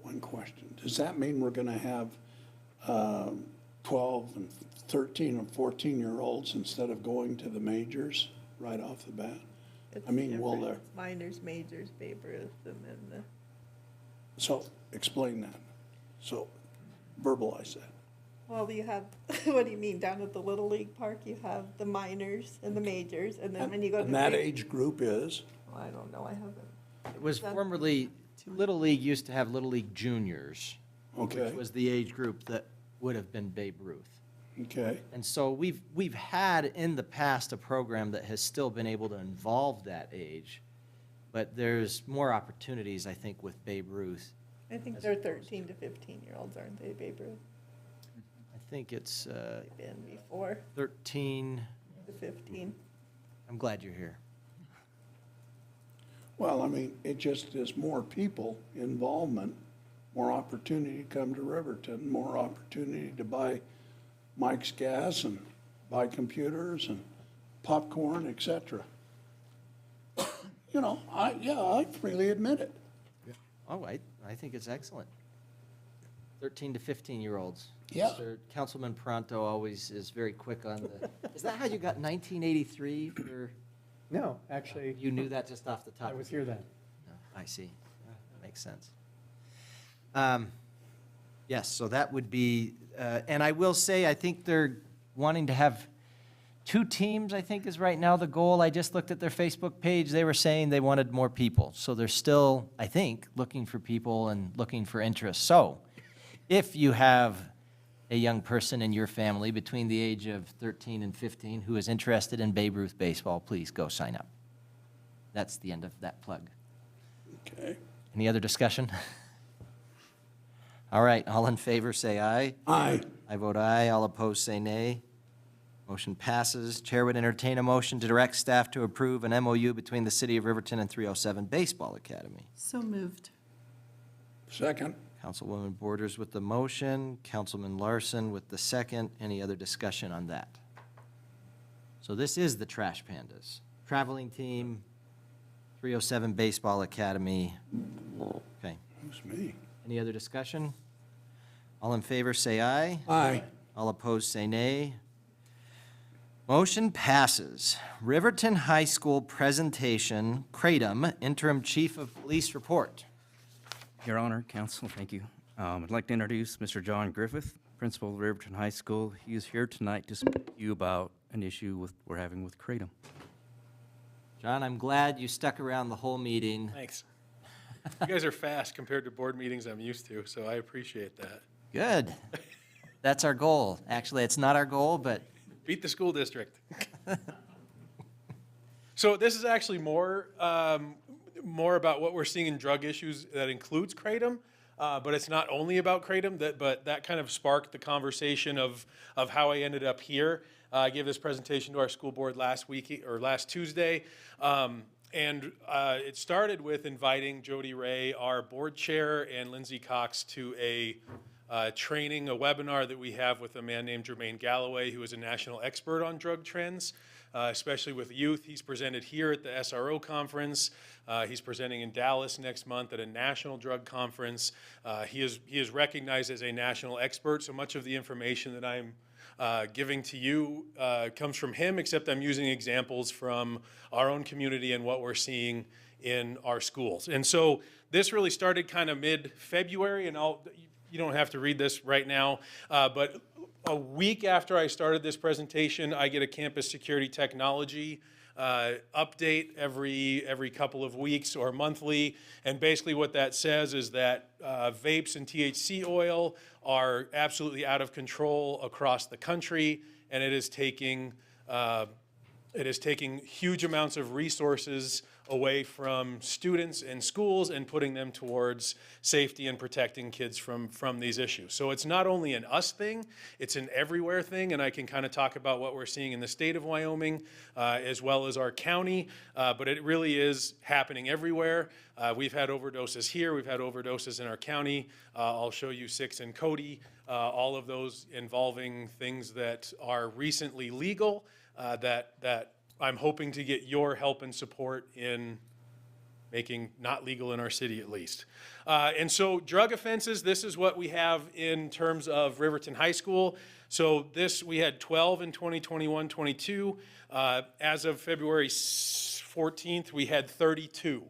One question, does that mean we're gonna have 12 and 13 and 14-year-olds instead of going to the majors right off the bat? I mean, will there, Minors, majors, Babe Ruth, and then the. so explain that. So verbalize that. Well, you have, what do you mean, down at the Little League Park, you have the minors and the majors, and then when you go to. And that big- age group is? Well, I don't know, I haven't. It was Done. formerly, Little League used to have Little League Juniors, Okay, which was the age group that would have been Babe Ruth. okay. And so we've had in the past a program that has still been able to involve that age, but there's more opportunities, I think, with Babe Ruth. I think they're 13 to 15-year-olds, aren't they, Babe Ruth? I think it's They've been before, 13. the 15. I'm glad you're here. Well, I mean, it just is more people involvement, more opportunity to come to Riverton, more opportunity to buy Mike's Gas and buy computers and popcorn, et cetera. You know, I freely admit it. Oh, I think it's excellent. 13 to 15-year-olds. Yeah. Councilman Paranto always is very quick on the, is that how you got 1983 for, No, actually, you knew that just off the top? I was here then. No, I see. That makes sense. Yes, so that would be, and I will say, I think they're wanting to have 2 teams, I think is right now the goal. I just looked at their Facebook page. They were saying they wanted more people. So they're still, I think, looking for people and looking for interest. So if you have a young person in your family between the age of 13 and 15 who is interested in Babe Ruth baseball, please go sign up. That's the end of that plug. Okay. Any other discussion? All right, all in favor, say aye. Aye. I vote aye. All opposed, say nay. Motion passes. Chair would entertain a motion to direct staff to approve an MOU between the City of Riverton and 307 Baseball Academy. So moved. Second. Councilwoman Borders with the motion, Councilman Larson with the second. Any other discussion on that? So this is the Trash Pandas. Traveling team, 307 Baseball Academy. Okay. Who's me? Any other discussion? All in favor, say aye. Aye. All opposed, say nay. Motion passes. Riverton High School presentation, KRATOM, Interim Chief of Police report. Your Honor, Council, thank you. I'd like to introduce Mr. John Griffith, Principal of Riverton High School. He is here tonight to speak to you about an issue we're having with KRATOM. John, I'm glad you stuck around the whole meeting. Thanks. You guys are fast compared to board meetings I'm used to, so I appreciate that. Good. That's our goal. Actually, it's not our goal, but Beat the school district. So this is actually more about what we're seeing in drug issues that includes KRATOM, but it's not only about KRATOM, but that kind of sparked the conversation of how I ended up here. I gave this presentation to our school board last Tuesday, and it started with inviting Jody Ray, our board chair, and Lindsay Cox to a training, a webinar that we have with a man named Jermaine Galloway, who is a national expert on drug trends, especially with youth. He's presented here at the SRO conference. He's presenting in Dallas next month at a national drug conference. He is recognized as a national expert, so much of the information that I'm giving to you comes from him, except I'm using examples from our own community and what we're seeing in our schools. And so this really started kind of mid-February, and you don't have to read this right now, but a week after I started this presentation, I get a campus security technology update every couple of weeks or monthly, and basically what that says is that vapes and THC oil are absolutely out of control across the country, and it is taking huge amounts of resources away from students and schools and putting them towards safety and protecting kids from these issues. So it's not only an us thing, it's an everywhere thing, and I can kind of talk about what we're seeing in the state of Wyoming as well as our county, but it really is happening everywhere. We've had overdoses here, we've had overdoses in our county. I'll show you 6 in Cody, all of those involving things that are recently legal that I'm hoping to get your help and support in making not legal in our city at least. And so drug offenses, this is what we have in terms of Riverton High School. So we had 12 in 2021-22. As of February 14th, we had 32.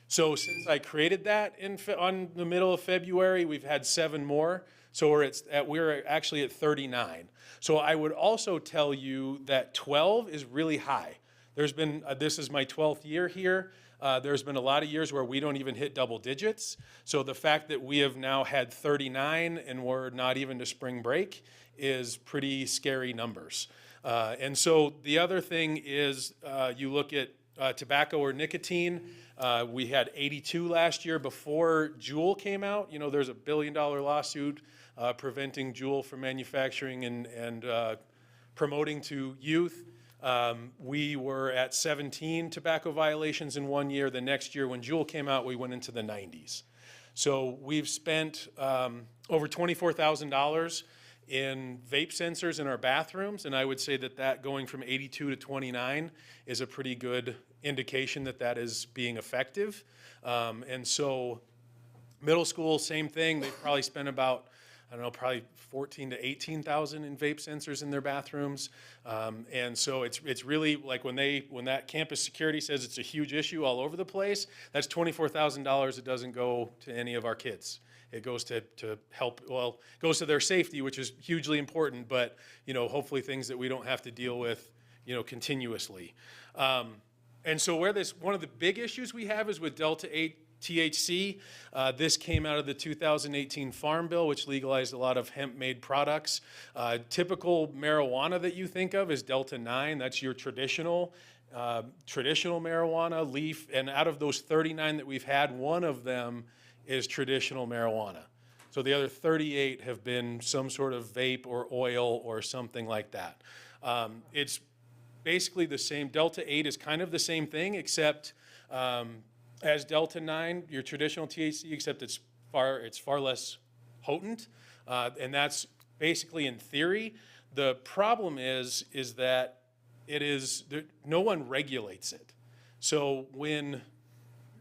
So since I created that on the middle of February, we've had 7 more. So we're actually at 39. So I would also tell you that 12 is really high. This is my 12th year here. There's been a lot of years where we don't even hit double digits. So the fact that we have now had 39 and we're not even to spring break is pretty scary numbers. And so the other thing is you look at tobacco or nicotine. We had 82 last year before Juul came out. You know, there's a $1 billion lawsuit preventing Juul from manufacturing and promoting to youth. We were at 17 tobacco violations in 1 year. The next year when Juul came out, we went into the 90s. So we've spent over $24,000 in vape sensors in our bathrooms, and I would say that going from 82 to 29 is a pretty good indication that is being effective. And so middle school, same thing. They probably spent about, I don't know, probably 14 to 18,000 in vape sensors in their bathrooms. And so it's really like when that campus security says it's a huge issue all over the place, that's $24,000 that doesn't go to any of our kids. It goes to help, well, it goes to their safety, which is hugely important, but, you know, hopefully things that we don't have to deal with, you know, continuously. And so one of the big issues we have is with Delta 8 THC. This came out of the 2018 Farm Bill, which legalized a lot of hemp-made products. Typical marijuana that you think of is Delta 9. That's your traditional marijuana leaf. And out of those 39 that we've had, one of them is traditional marijuana. So the other 38 have been some sort of vape or oil or something like that. It's basically the same. Delta 8 is kind of the same thing, except as Delta 9, your traditional THC, except it's far less potent, and that's basically in theory. The problem is that no one regulates it. So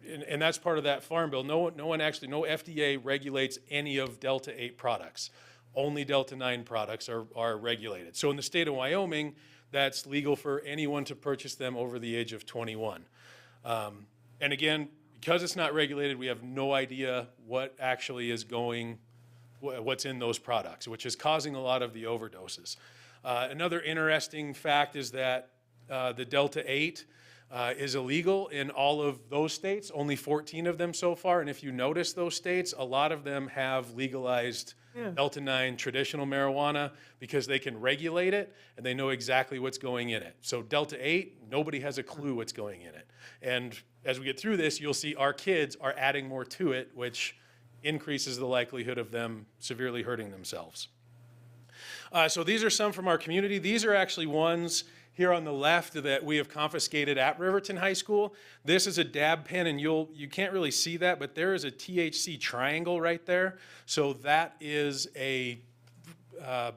and that's part of that Farm Bill. No FDA regulates any of Delta 8 products. Only Delta 9 products are regulated. So in the state of Wyoming, that's legal for anyone to purchase them over the age of 21. And again, because it's not regulated, we have no idea what actually is what's in those products, which is causing a lot of the overdoses. Another interesting fact is that the Delta 8 is illegal in all of those states, only 14 of them so far. And if you notice those states, a lot of them have legalized Delta 9 traditional marijuana because they can regulate it and they know exactly what's going in it. So Delta 8, nobody has a clue what's going in it. And as we get through this, you'll see our kids are adding more to it, which increases the likelihood of them severely hurting themselves. So these are some from our community. These are actually ones here on the left that we have confiscated at Riverton High School. This is a dab pen, and you can't really see that, but there is a THC triangle right there. So that is a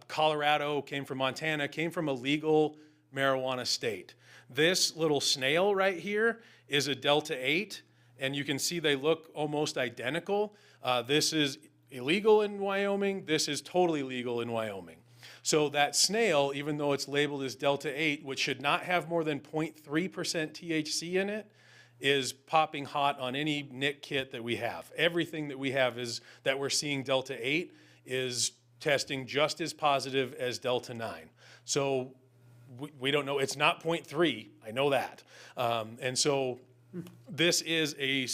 Colorado, came from Montana, came from a legal marijuana state. This little snail right here is a Delta 8, and you can see they look almost identical. This is illegal in Wyoming. This is totally legal in Wyoming. So that snail, even though it's labeled as Delta 8, which should not have more than 0.3% THC in it, is popping hot on any NIC kit that we have. Everything that we have that we're seeing Delta 8 is testing just as positive as Delta 9. So we don't know. It's not 0.3. I know that. And so this is a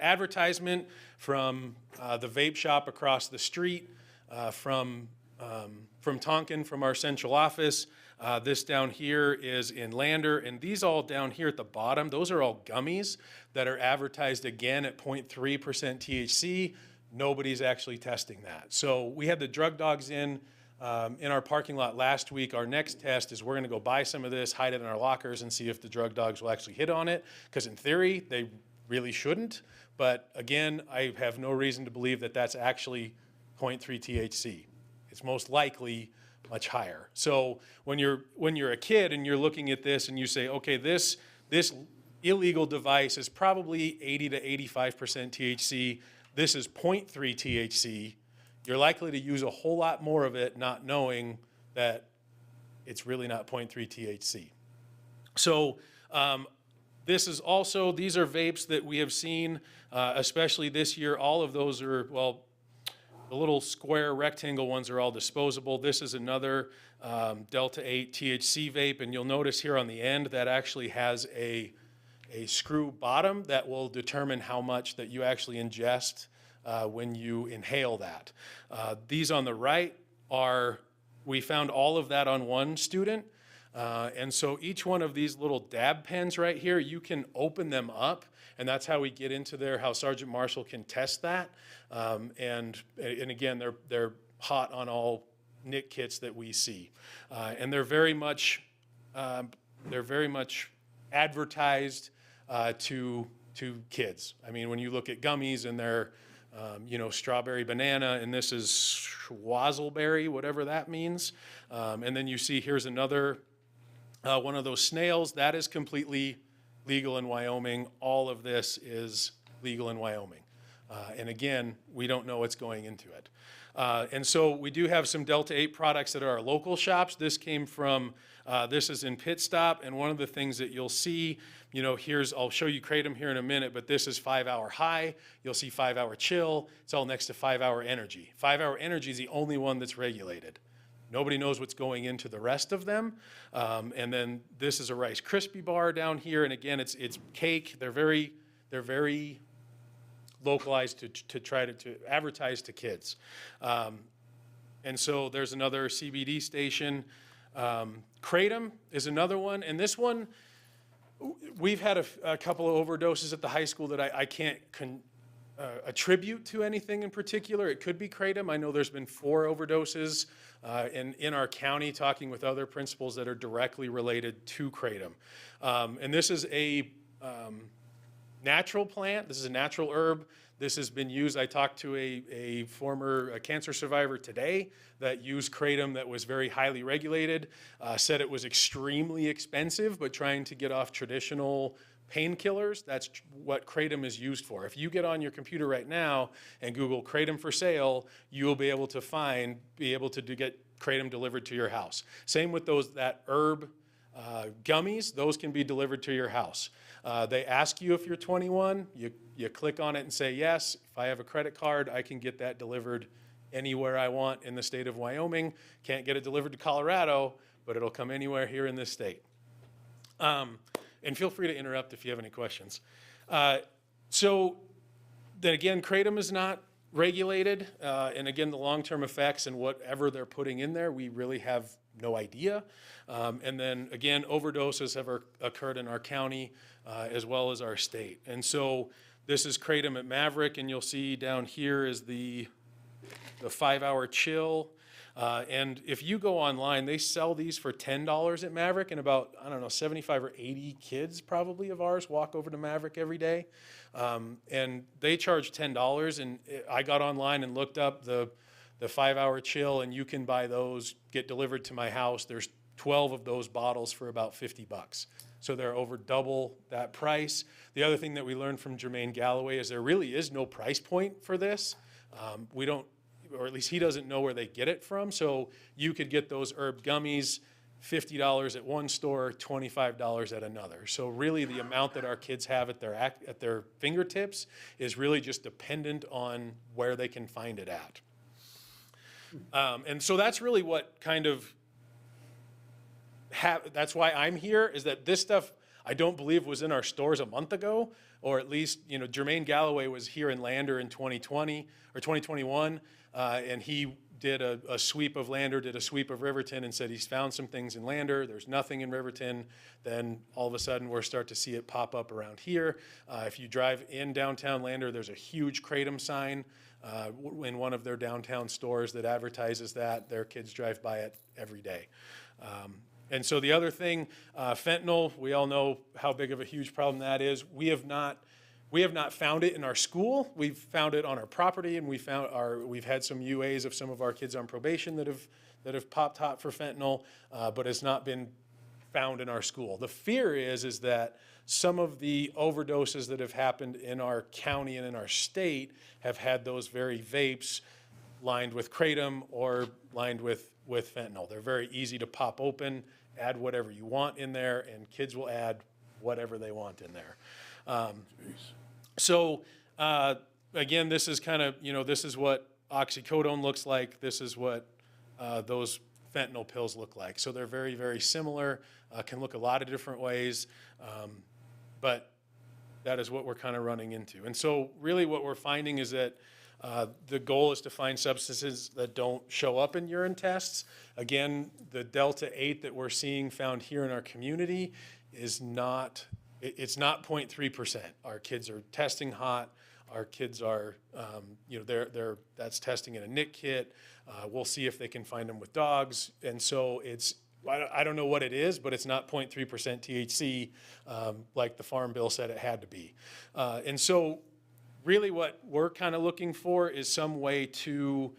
advertisement from the vape shop across the street, from Tonkin, from our central office. This down here is in Lander, and these all down here at the bottom, those are all gummies that are advertised again at 0.3% THC. Nobody's actually testing that. So we had the drug dogs in our parking lot last week. Our next test is we're going to go buy some of this, hide it in our lockers, and see if the drug dogs will actually hit on it, because in theory, they really shouldn't. But again, I have no reason to believe that that's actually 0.3 THC. It's most likely much higher. So when you're a kid and you're looking at this and you say, okay, this illegal device is probably 80 to 85% THC. This is 0.3 THC. You're likely to use a whole lot more of it, not knowing that it's really not 0.3 THC. So these are vapes that we have seen, especially this year. All of those are, well, the little square rectangle ones are all disposable. This is another Delta 8 THC vape, and you'll notice here on the end that actually has a screw bottom that will determine how much that you actually ingest when you inhale that. These on the right we found all of that on one student. And so each one of these little dab pens right here, you can open them up, and that's how we get into there, how Sergeant Marshall can test that. And again, they're hot on all NIC kits that we see. And they're very much advertised to kids. I mean, when you look at gummies and they're strawberry banana, and this is schwazelberry, whatever that means. And then you see here's another one of those snails. That is completely legal in Wyoming. All of this is legal in Wyoming. And again, we don't know what's going into it. And so we do have some Delta 8 products that are our local shops. This came from, this is in Pit Stop, and one of the things that you'll see, I'll show you KRATOM here in a minute, but this is 5-hour high. You'll see 5-hour chill. It's all next to 5-hour energy. 5-hour energy is the only one that's regulated. Nobody knows what's going into the rest of them. And then this is a Rice Krispie bar down here, and again, it's cake. They're very localized to try to advertise to kids. And so there's another CBD station. KRATOM is another one, and this one, we've had a couple of overdoses at the high school that I can't attribute to anything in particular. It could be KRATOM. I know there's been 4 overdoses in our county, talking with other principals that are directly related to KRATOM. And this is a natural plant. This is a natural herb. This has been used. I talked to a former cancer survivor today that used KRATOM that was very highly regulated, said it was extremely expensive, but trying to get off traditional painkillers, that's what KRATOM is used for. If you get on your computer right now and Google KRATOM for sale, you will be able to get KRATOM delivered to your house. Same with that herb gummies, those can be delivered to your house. They ask you if you're 21, you click on it and say yes. If I have a credit card, I can get that delivered anywhere I want in the state of Wyoming. Can't get it delivered to Colorado, but it'll come anywhere here in this state. And feel free to interrupt if you have any questions. So then again, KRATOM is not regulated, and again, the long-term effects and whatever they're putting in there, we really have no idea. And then again, overdoses have occurred in our county as well as our state. And so this is KRATOM at Maverick, and you'll see down here is the 5-hour chill. And if you go online, they sell these for $10 at Maverick, and about, I don't know, 75 or 80 kids probably of ours walk over to Maverick every day. And they charge $10, and I got online and looked up the 5-hour chill, and you can buy those, get delivered to my house. There's 12 of those bottles for about $50. So they're over double that price. The other thing that we learned from Jermaine Galloway is there really is no price point for this. We don't, or at least he doesn't know where they get it from. So you could get those herb gummies, $50 at one store, $25 at another. So really the amount that our kids have at their fingertips is really just dependent on where they can find it at. And so that's really what kind of, that's why I'm here, is that this stuff I don't believe was in our stores a month ago, or at least, you know, Jermaine Galloway was here in Lander in 2020 or 2021, and he did a sweep of Lander, did a sweep of Riverton, and said he's found some things in Lander. There's nothing in Riverton. Then all of a sudden we're start to see it pop up around here. If you drive in downtown Lander, there's a huge KRATOM sign in one of their downtown stores that advertises that. Their kids drive by it every day. And so the other thing, fentanyl, we all know how big of a huge problem that is. We have not found it in our school. We've found it on our property, and we've had some UAs of some of our kids on probation that have popped hot for fentanyl, but it's not been found in our school. The fear is that some of the overdoses that have happened in our county and in our state have had those very vapes lined with KRATOM or lined with fentanyl. They're very easy to pop open, add whatever you want in there, and kids will add whatever they want in there. So again, this is kind of, you know, this is what oxycodone looks like. This is what those fentanyl pills look like. So they're very, very similar, can look a lot of different ways, but that is what we're kind of running into. And so really what we're finding is that the goal is to find substances that don't show up in urine tests. Again, the Delta 8 that we're seeing found here in our community is not, it's not 0.3%. Our kids are testing hot. Our kids are, you know, that's testing in a NIC kit. We'll see if they can find them with dogs. And so it's, I don't know what it is, but it's not 0.3% THC like the Farm Bill said it had to be. And so really what we're kind of looking for is some way to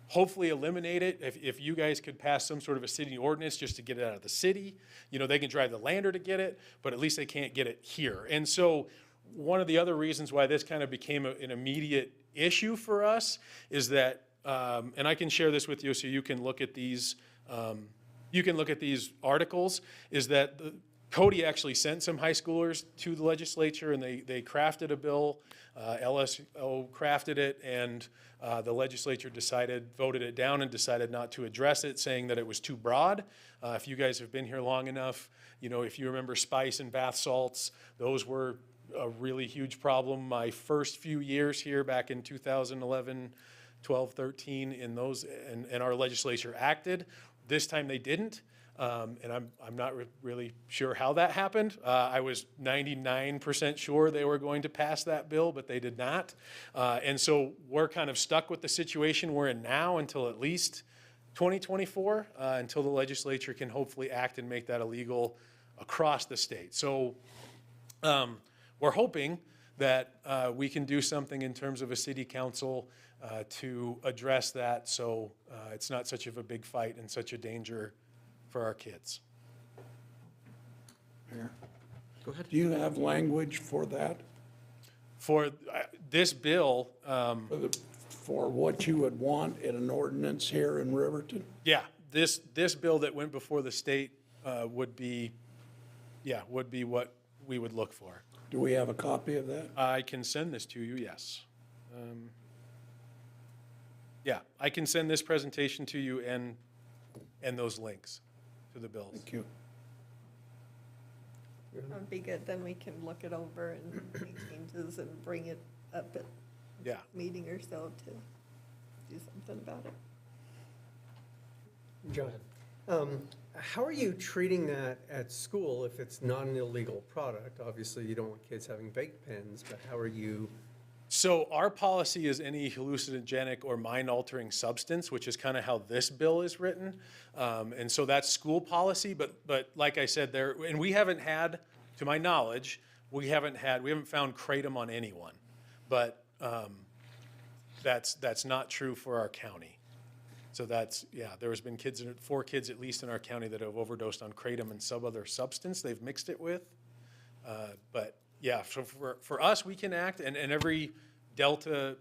hopefully eliminate it. If you guys could pass some sort of a city ordinance just to get it out of the city, you know, they can drive the Lander to get it, but at least they can't get it here. And so one of the other reasons why this kind of became an immediate issue for us is that, and I can share this with you so you can look at these, articles, is that Cody actually sent some high schoolers to the legislature, and they crafted a bill. LSO crafted it, and the legislature voted it down and decided not to address it, saying that it was too broad. If you guys have been here long enough, you know, if you remember spice and bath salts, those were a really huge problem my first few years here back in 2011, 12, 13, in those, and our legislature acted. This time they didn't. And I'm not really sure how that happened. I was 99% sure they were going to pass that bill, but they did not. And so we're kind of stuck with the situation we're in now until at least 2024, until the legislature can hopefully act and make that illegal across the state. So we're hoping that we can do something in terms of a city council to address that, so it's not such of a big fight and such a danger for our kids. Mayor, Go ahead. do you have language for that? For this bill, For what you would want in an ordinance here in Riverton? yeah, this bill that went before the state would be what we would look for. Do we have a copy of that? I can send this to you, yes. Yeah, I can send this presentation to you and those links to the bills. Thank you. That would be good, then we can look it over and make changes and bring it up at Yeah. a meeting or so to do something about it. John, how are you treating that at school if it's not an illegal product? Obviously, you don't want kids having vape pens, but how are you? So our policy is any hallucinogenic or mind-altering substance, which is kind of how this bill is written. And so that's school policy, but like I said, and we haven't had, to my knowledge, we haven't found KRATOM on anyone. But that's not true for our county. So there has been 4 kids at least in our county that have overdosed on KRATOM and some other substance they've mixed it with. But yeah, so for us, we can act, and every Delta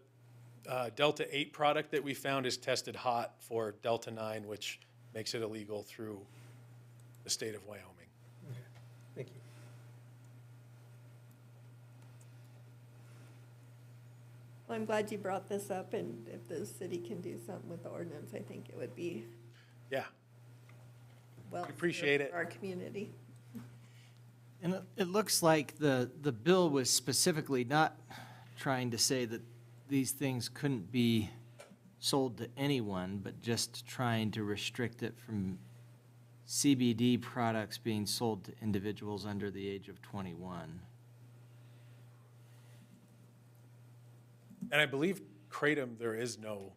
8 product that we found is tested hot for Delta 9, which makes it illegal through the state of Wyoming. Okay, thank you. Well, I'm glad you brought this up, and if the city can do something with the ordinance, I think it would be Yeah, well. appreciate it. For our community. And it looks like the bill was specifically not trying to say that these things couldn't be sold to anyone, but just trying to restrict it from CBD products being sold to individuals under the age of 21. And I believe KRATOM, there is no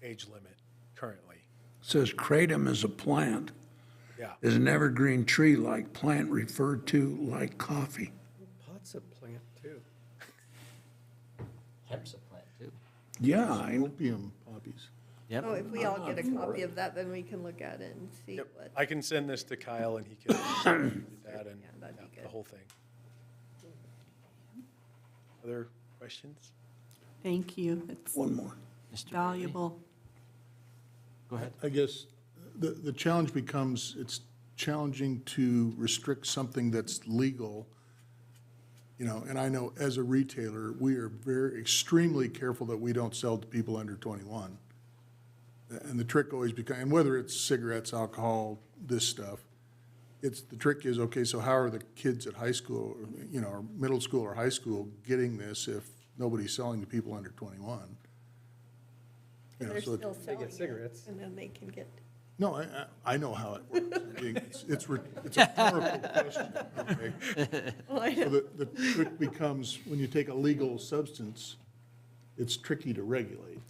age limit currently. It says kratom is a plant, Yeah. is an evergreen tree-like plant referred to like coffee. Pot's a plant too. Hemp's a plant, too. Yeah, I Opium poppies. Yep. Oh, if we all get a copy of that, then we can look at it and see Yep. what. I can send this to Kyle and he can read that and Yeah, that'd be the good. whole thing. Other questions? Thank you. It's one more. Mr. valuable. Go ahead. I guess the challenge becomes, it's challenging to restrict something that's legal. You know, and I know as a retailer, we are extremely careful that we don't sell to people under 21. And the trick always becomes, and whether it's cigarettes, alcohol, this stuff, the trick is, okay, so how are the kids at high school, you know, or middle school or high school getting this if nobody's selling to people under 21? You know, They're so still They selling get it, cigarettes. and then they can get. no, I know how it works. I mean, it's a rhetorical question, okay? Well, I So know. the trick becomes, when you take a legal substance, it's tricky to regulate,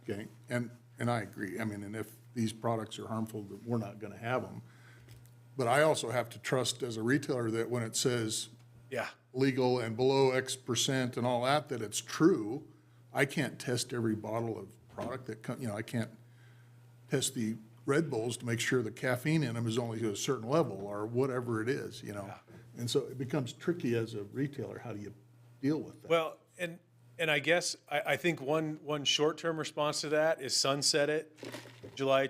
okay? And I agree, I mean, and if these products are harmful, then we're not gonna have them. But I also have to trust as a retailer that when it says Yeah. legal and below X percent and all that it's true. I can't test every bottle of product you know, I can't test the Red Bulls to make sure the caffeine in them is only to a certain level or whatever it is, you know? And so it becomes tricky as a retailer, how do you deal with that? Well, and I guess, I think one short-term response to that is sunset it July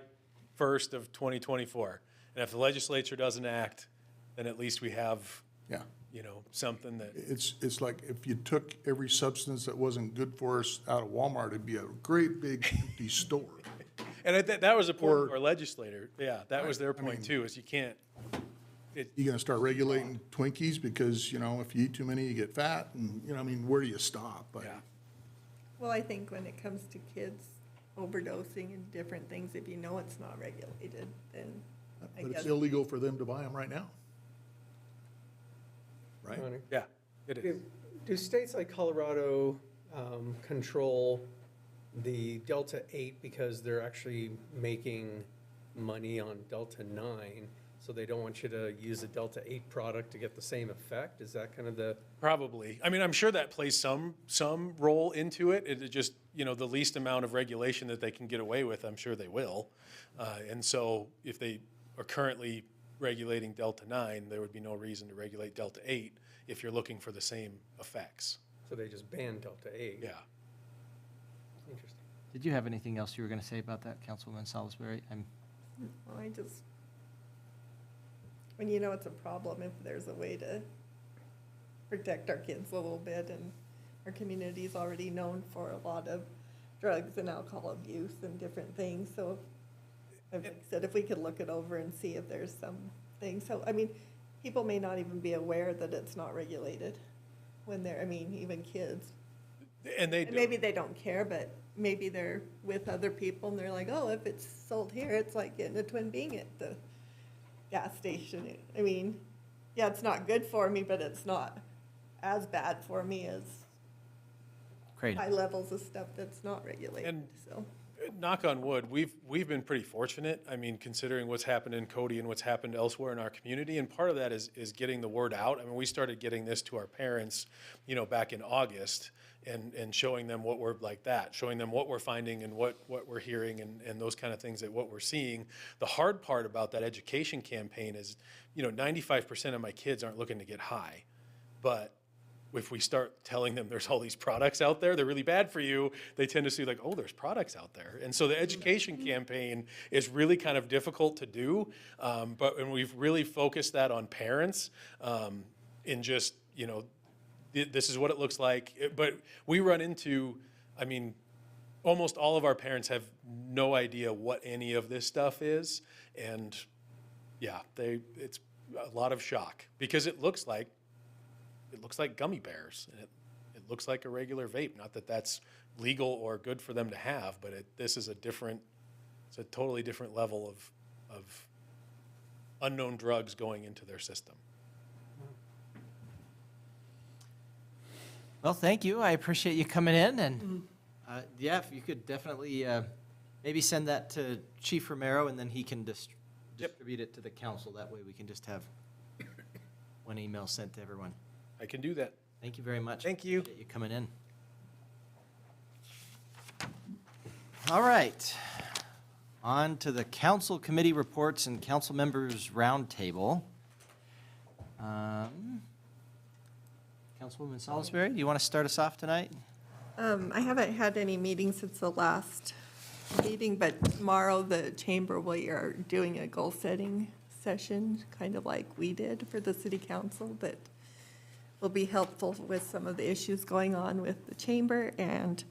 1st of 2024. And if the legislature doesn't act, then at least we have, Yeah. you know, something that, It's like if you took every substance that wasn't good for us out of Walmart, it'd be a great big empty store. and that was a point Or- of our legislator. Yeah, that was their point too, is you can't, You gonna start regulating Twinkies because, you know, if you eat too many, you get fat and, you know, I mean, where do you stop? Like, yeah. Well, I think when it comes to kids overdosing and different things, if you know it's not regulated, then I But guess. it's illegal for them to buy them right now. Right? Ronnie? Yeah, it is. Do states like Colorado control the Delta 8 because they're actually making money on Delta 9, so they don't want you to use a Delta 8 product to get the same effect? Is that kind of the? Probably. I mean, I'm sure that plays some role into it. It just, you know, the least amount of regulation that they can get away with, I'm sure they will. And so if they are currently regulating Delta 9, there would be no reason to regulate Delta 8 if you're looking for the same effects. So they just banned Delta 8? Yeah. Interesting. Did you have anything else you were going to say about that, Councilwoman Salisbury? Well, when you know it's a problem, if there's a way to protect our kids a little bit, and our community is already known for a lot of drugs and alcohol abuse and different things, so like I said, if we could look it over and see if there's something, so, I mean, people may not even be aware that it's not regulated when they're, I mean, even kids. And they And maybe they don't care, but maybe they're with other people and they're like, oh, if it's sold here, it's like getting a Twin Bing at the gas station. I mean, yeah, it's not good for me, but it's not as bad for me as Kratom. high levels of stuff that's not regulated, And- so. Knock on wood, we've been pretty fortunate. I mean, considering what's happened in Cody and what's happened elsewhere in our community, and part of that is getting the word out. I mean, we started getting this to our parents, you know, back in August, and showing them what we're like that, showing them what we're finding and what we're hearing and those kind of things, that what we're seeing. The hard part about that education campaign is, you know, 95% of my kids aren't looking to get high, but if we start telling them there's all these products out there, they're really bad for you, they tend to see like, oh, there's products out there. And so the education campaign is really kind of difficult to do, and we've really focused that on parents in just, you know, this is what it looks like. But we run into, I mean, almost all of our parents have no idea what any of this stuff is. And yeah, it's a lot of shock because it looks like gummy bears, and it looks like a regular vape. Not that that's legal or good for them to have, but this is it's a totally different level of unknown drugs going into their system. Well, thank you. I appreciate you coming in, and yeah, if you could definitely maybe send that to Chief Romero, and then he can distribute it to the council. That way we can just have one email sent to everyone. I can do that. Thank you very much. Thank you. Appreciate you coming in. All right. On to the council committee reports and council members roundtable. Councilwoman Salisbury, do you want to start us off tonight? I haven't had any meetings since the last meeting, but tomorrow the chamber, we are doing a goal-setting session, kind of like we did for the city council, that will be helpful with some of the issues going on with the chamber. And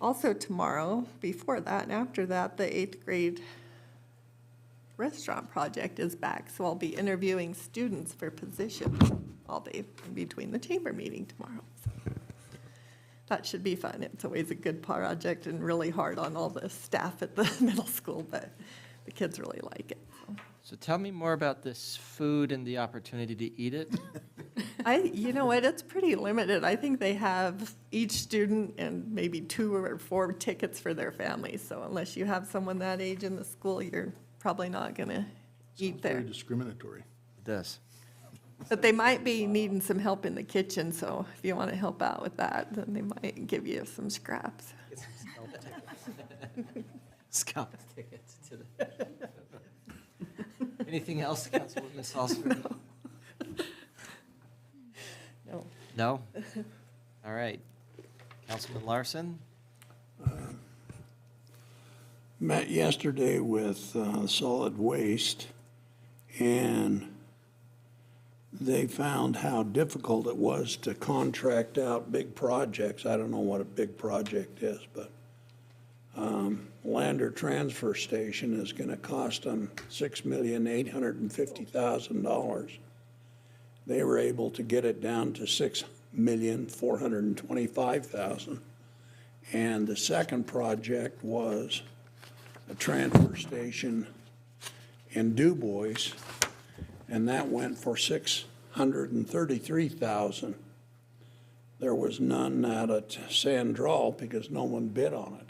also tomorrow, before that and after that, the 8th grade restaurant project is back, so I'll be interviewing students for positions all day in between the chamber meeting tomorrow. So that should be fun. It's always a good project and really hard on all the staff at the middle school, but the kids really like it. So tell me more about this food and the opportunity to eat it. You know what, it's pretty limited. I think they have each student and maybe 2 or 4 tickets for their families. So unless you have someone that age in the school, you're probably not going to eat there. Very discriminatory. It does. But they might be needing some help in the kitchen, so if you want to help out with that, then they might give you some scraps. Scalp tickets to the. Anything else, Councilwoman Salisbury? No. No? All right. Councilman Larson? Met yesterday with solid waste, And they found how difficult it was to contract out big projects. I don't know what a big project is, but Lander Transfer Station is going to cost them $6,850,000. They were able to get it down to $6,425,000. And the second project was a transfer station in Du Bois, and that went for $633,000. There was none out at Sandral because no one bid on it.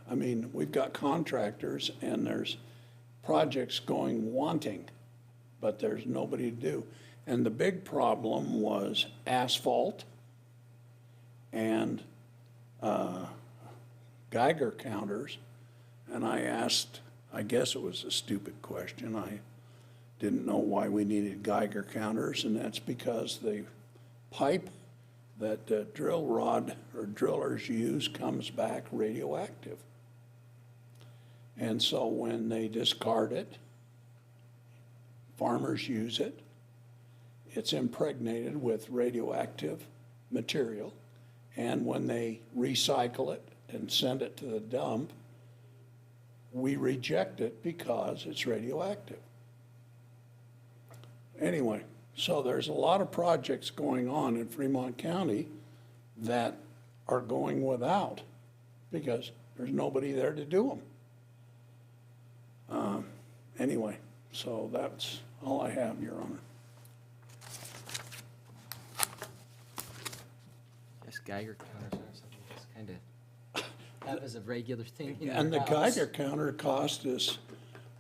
I mean, we've got contractors and there's projects going wanting, but there's nobody to do. And the big problem was asphalt and Geiger counters. And I asked, I guess it was a stupid question. I didn't know why we needed Geiger counters, and that's because the pipe that drill rod or drillers use comes back radioactive. And so when they discard it, farmers use it, it's impregnated with radioactive material, and when they recycle it and send it to the dump, we reject it because it's radioactive. Anyway, so there's a lot of projects going on in Fremont County that are going without because there's nobody there to do them. Anyway, so that's all I have, Your Honor. Yes, Geiger counters are something that's kind of have as a regular thing in And the your house. Geiger counter cost is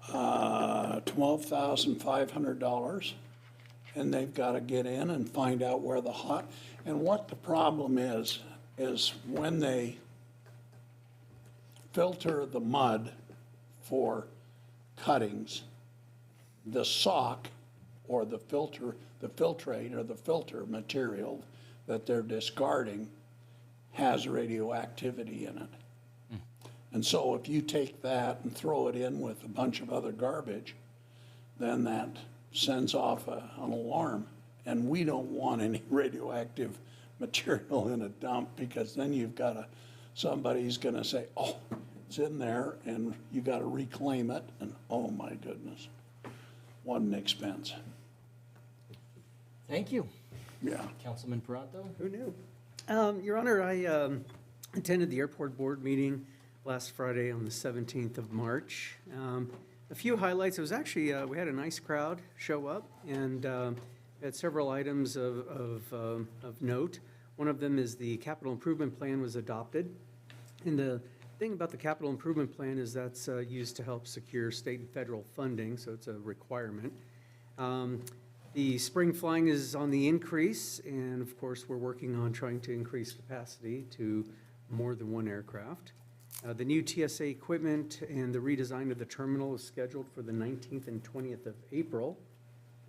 $12,500, and they've got to get in and find out where the hot, and what the problem is when they filter the mud for cuttings, the sock or the filtrate or the filter material that they're discarding has radioactivity in it. And so if you take that and throw it in with a bunch of other garbage, then that sends off an alarm. And we don't want any radioactive material in a dump, because then you've got somebody's gonna say, oh, it's in there, and you gotta reclaim it, and oh my goodness, what an expense. Thank you. Yeah. Councilman Pronto? Who knew? Your Honor, I attended the airport board meeting last Friday on the 17th of March. A few highlights. It was actually, we had a nice crowd show up, and had several items of note. One of them is the capital improvement plan was adopted. And the thing about the capital improvement plan is that's used to help secure state and federal funding, so it's a requirement. The spring flying is on the increase, and of course, we're working on trying to increase capacity to more than one aircraft. The new TSA equipment and the redesign of the terminal is scheduled for the 19th and 20th of April,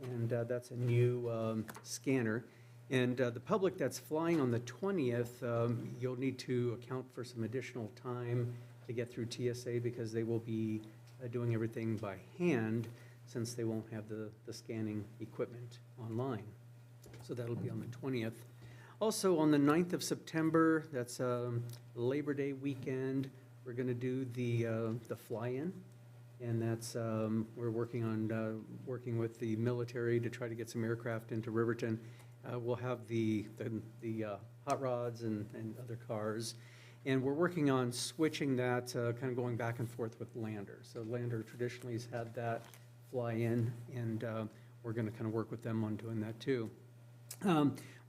and that's a new scanner. And the public that's flying on the 20th, you'll need to account for some additional time to get through TSA, because they will be doing everything by hand, since they won't have the scanning equipment online. So that'll be on the 20th. Also, on the 9th of September, that's Labor Day weekend, we're going to do the fly-in, and that's, we're working on, working with the military to try to get some aircraft into Riverton. We'll have the hot rods and other cars, and we're working on switching that, kind of going back and forth with Lander. So Lander traditionally has had that fly-in, and we're going to kind of work with them on doing that too.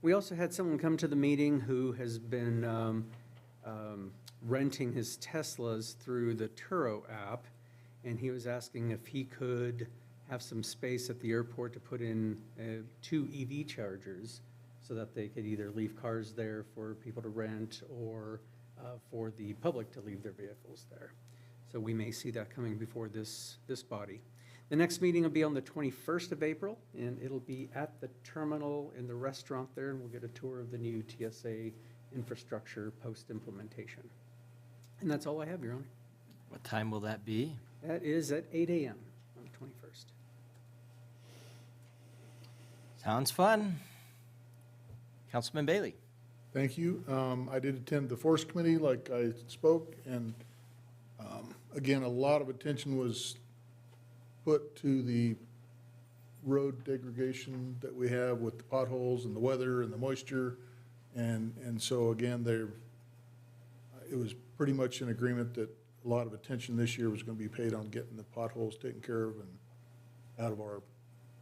We also had someone come to the meeting who has been renting his Teslas through the Turo app, and he was asking if he could have some space at the airport to put in 2 EV chargers, so that they could either leave cars there for people to rent, or for the public to leave their vehicles there. So we may see that coming before this body. The next meeting will be on the 21st of April, and it'll be at the terminal in the restaurant there, and we'll get a tour of the new TSA infrastructure post-implementation. And that's all I have, Your Honor. What time will that be? That is at 8 a.m. on the 21st. Sounds fun. Councilman Bailey. Thank you. I did attend the Forest Committee like I spoke, and again, a lot of attention was put to the road degradation that we have with the potholes and the weather and the moisture. And so again, it was pretty much an agreement that a lot of attention this year was going to be paid on getting the potholes taken care of and out of our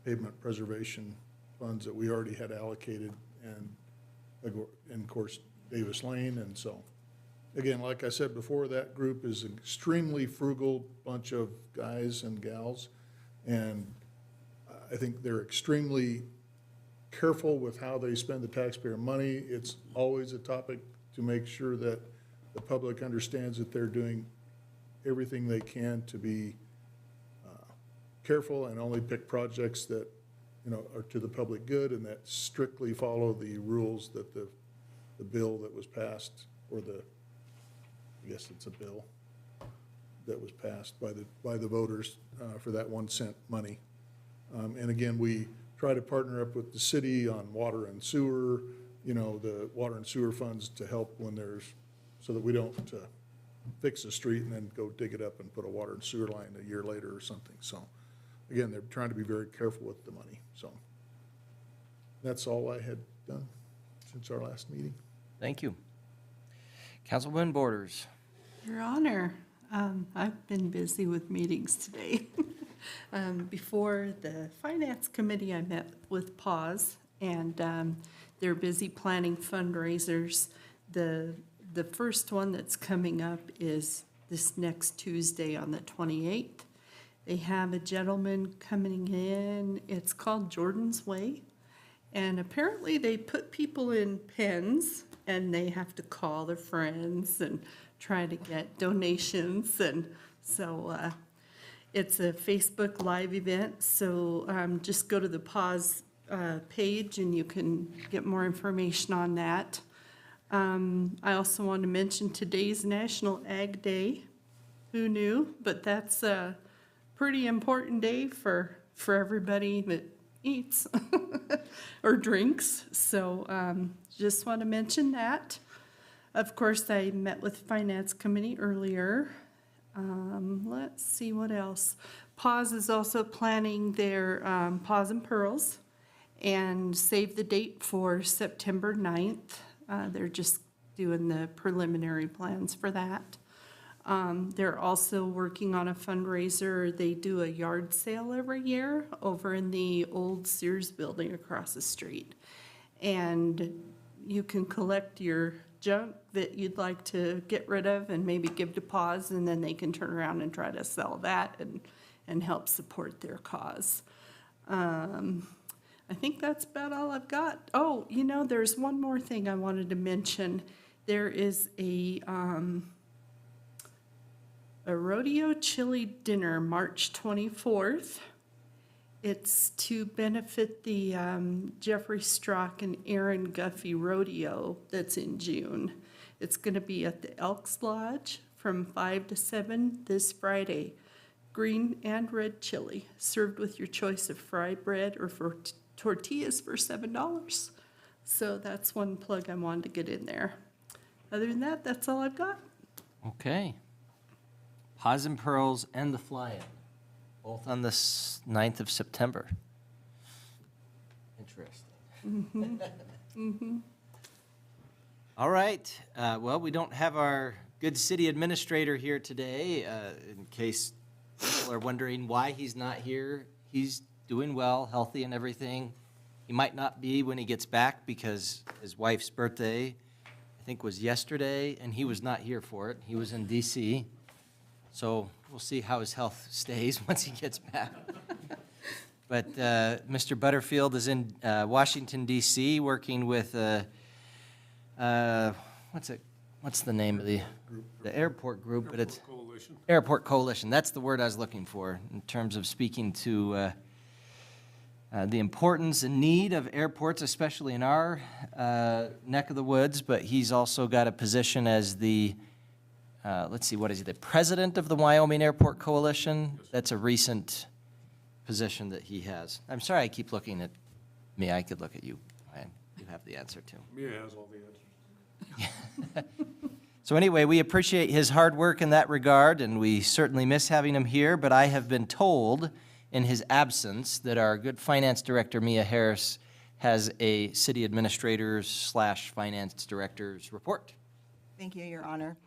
pavement preservation funds that we already had allocated, and of course, Davis Lane. And so, again, like I said before, that group is an extremely frugal bunch of guys and gals, and I think they're extremely careful with how they spend the taxpayer money. It's always a topic to make sure that the public understands that they're doing everything they can to be careful and only pick projects that, you know, are to the public good and that strictly follow the rules that the bill that was passed, or I guess it's a bill that was passed by the voters for that 1 cent money. And again, we try to partner up with the city on water and sewer, you know, the water and sewer funds to help when so that we don't fix a street and then go dig it up and put a water and sewer line a year later or something. So again, they're trying to be very careful with the money. So that's all I had done since our last meeting. Thank you. Councilwoman Borders. Your Honor, I've been busy with meetings today. Before the Finance Committee, I met with PAWS, and they're busy planning fundraisers. The first one that's coming up is this next Tuesday on the 28th. They have a gentleman coming in, it's called Jordan's Way, and apparently they put people in pens, and they have to call their friends and try to get donations, and so it's a Facebook Live event, so just go to the PAWS page and you can get more information on that. I also want to mention today's National Ag Day. Who knew? But that's a pretty important day for everybody that eats or drinks. So just want to mention that. Of course, I met with Finance Committee earlier. Let's see what else. PAWS is also planning their Paws and Pearls, and save the date for September 9th. They're just doing the preliminary plans for that. They're also working on a fundraiser. They do a yard sale every year over in the old Sears building across the street. And you can collect your junk that you'd like to get rid of and maybe give to PAWS, and then they can turn around and try to sell that and help support their cause. I think that's about all I've got. Oh, you know, there's one more thing I wanted to mention. There is a rodeo chili dinner March 24th. It's to benefit the Jeffrey Strock and Aaron Guffey Rodeo that's in June. It's going to be at the Elks Lodge from 5 to 7 this Friday. Green and red chili, served with your choice of fry bread or for tortillas for $7. So that's one plug I wanted to get in there. Other than that, that's all I've got. Okay. Paws and Pearls and the Fly-In, both on the 9th of September. Interesting. All right. Well, we don't have our good city administrator here today. In case people are wondering why he's not here, he's doing well, healthy and everything. He might not be when he gets back because his wife's birthday, I think, was yesterday, and he was not here for it. He was in D.C., so we'll see how his health stays once he gets back. But Mr. Butterfield is in Washington, D.C., working with, what's the name of the airport group? But it's Coalition. Airport Coalition. That's the word I was looking for in terms of speaking to the importance and need of airports, especially in our neck of the woods. But he's also got a position as the let's see, what is he, the president of the Wyoming Airport Coalition? That's a recent position that he has. I'm sorry I keep looking at me. I could look at you. You have the answer too. Mia has all the answers. So anyway, we appreciate his hard work in that regard, and we certainly miss having him here, but I have been told in his absence that our good finance director, Mia Harris, has a city administrator's / finance director's report. Thank you, Your Honor.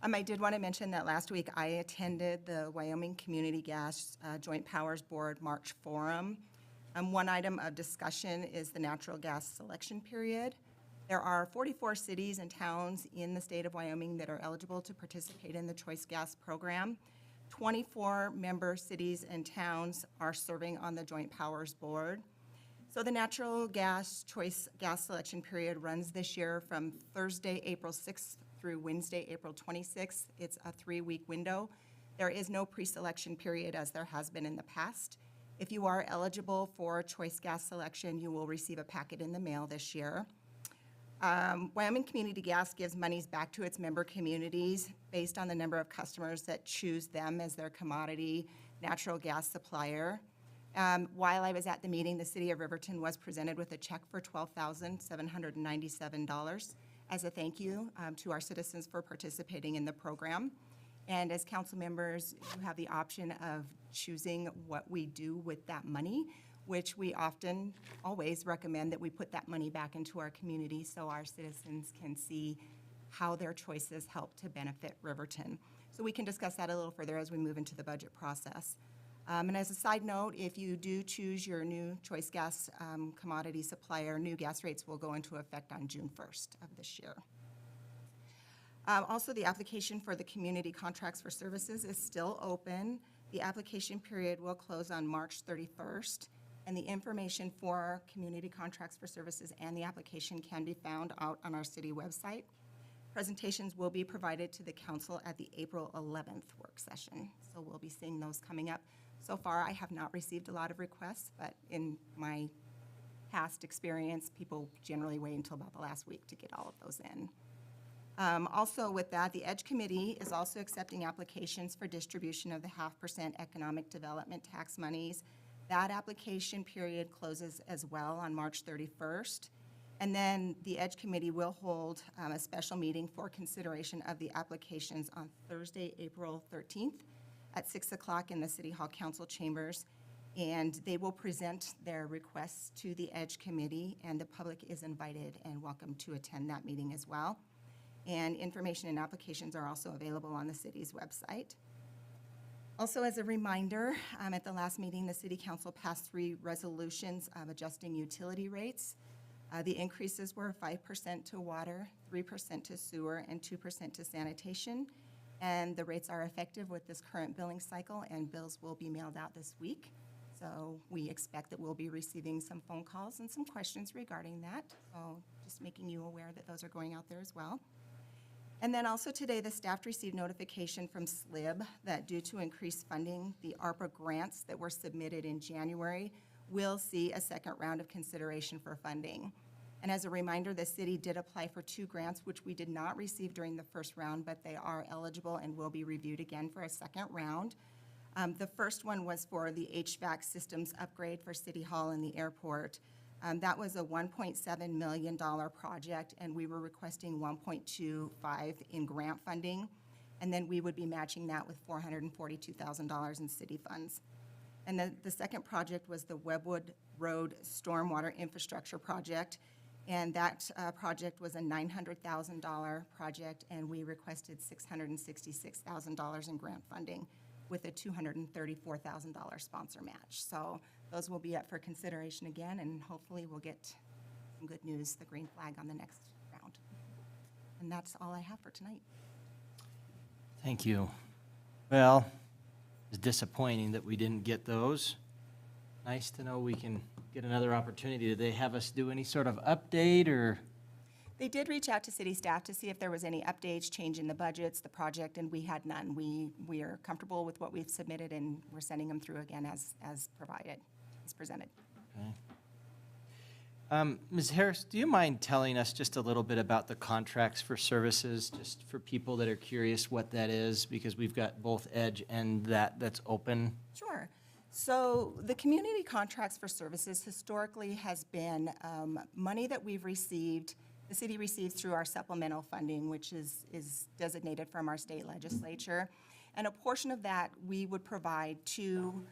I did want to mention that last week I attended the Wyoming Community Gas Joint Powers Board March Forum. One item of discussion is the natural gas selection period. There are 44 cities and towns in the state of Wyoming that are eligible to participate in the Choice Gas program. 24 member cities and towns are serving on the Joint Powers Board. So the natural gas choice gas selection period runs this year from Thursday, April 6th through Wednesday, April 26th. It's a 3-week window. There is no pre-selection period as there has been in the past. If you are eligible for choice gas selection, you will receive a packet in the mail this year. Wyoming Community Gas gives monies back to its member communities based on the number of customers that choose them as their commodity natural gas supplier. While I was at the meeting, the city of Riverton was presented with a check for $12,797 as a thank you to our citizens for participating in the program. And as council members, you have the option of choosing what we do with that money, which we often, always recommend that we put that money back into our community so our citizens can see how their choices help to benefit Riverton. So we can discuss that a little further as we move into the budget process. And as a side note, if you do choose your new choice gas commodity supplier, new gas rates will go into effect on June 1st of this year. Also, the application for the community contracts for services is still open. The application period will close on March 31st, and the information for community contracts for services and the application can be found out on our city website. Presentations will be provided to the council at the April 11th work session, so we'll be seeing those coming up. So far, I have not received a lot of requests, but in my past experience, people generally wait until about the last week to get all of those in. Also with that, the EDGE Committee is also accepting applications for distribution of the 0.5% economic development tax monies. That application period closes as well on March 31st. And then the EDGE Committee will hold a special meeting for consideration of the applications on Thursday, April 13th at 6 o'clock in the City Hall Council Chambers. And they will present their requests to the EDGE Committee, and the public is invited and welcome to attend that meeting as well. And information and applications are also available on the city's website. Also, as a reminder, at the last meeting, the City Council passed 3 resolutions of adjusting utility rates. The increases were 5% to water, 3% to sewer, and 2% to sanitation. And the rates are effective with this current billing cycle, and bills will be mailed out this week. So we expect that we'll be receiving some phone calls and some questions regarding that. So just making you aware that those are going out there as well. And then also today, the staff received notification from SLIB that due to increased funding, the ARPA grants that were submitted in January will see a second round of consideration for funding. And as a reminder, the city did apply for 2 grants, which we did not receive during the first round, but they are eligible and will be reviewed again for a second round. The first one was for the HVAC systems upgrade for City Hall and the airport. That was a $1.7 million project, and we were requesting $1.25 in grant funding, and then we would be matching that with $442,000 in city funds. And the second project was the Webwood Road Stormwater Infrastructure Project, and that project was a $900,000 project, and we requested $666,000 in grant funding with a $234,000 sponsor match. So those will be up for consideration again, and hopefully we'll get some good news, the green flag on the next round. And that's all I have for tonight. Thank you. Well, it's disappointing that we didn't get those. Nice to know we can get another opportunity. Did they have us do any sort of update or? They did reach out to city staff to see if there was any updates, change in the budgets, the project, and we had none. We are comfortable with what we've submitted, and we're sending them through again as provided, as presented. Okay. Ms. Harris, do you mind telling us just a little bit about the contracts for services, just for people that are curious what that is? Because we've got both Edge and that's open. Sure. So the community contracts for services historically has been money that we've received, the city receives through our supplemental funding, which is designated from our state legislature. And a portion of that we would provide to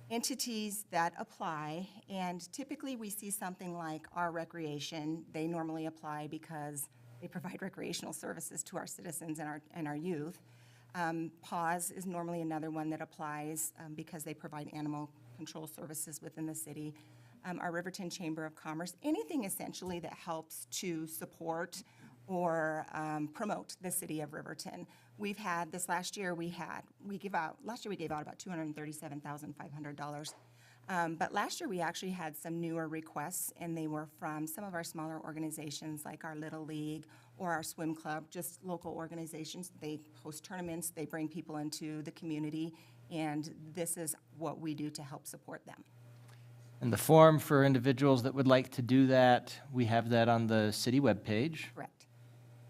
entities that apply, and typically we see something like our recreation. They normally apply because they provide recreational services to our citizens and our youth. PAWS is normally another one that applies because they provide animal control services within the city. Our Riverton Chamber of Commerce, anything essentially that helps to support or promote the city of Riverton. We've had, last year we gave out about $237,500. But last year we actually had some newer requests, and they were from some of our smaller organizations like our Little League or our swim club, just local organizations. They host tournaments, they bring people into the community, and this is what we do to help support them. And the form for individuals that would like to do that, we have that on the city webpage. Correct.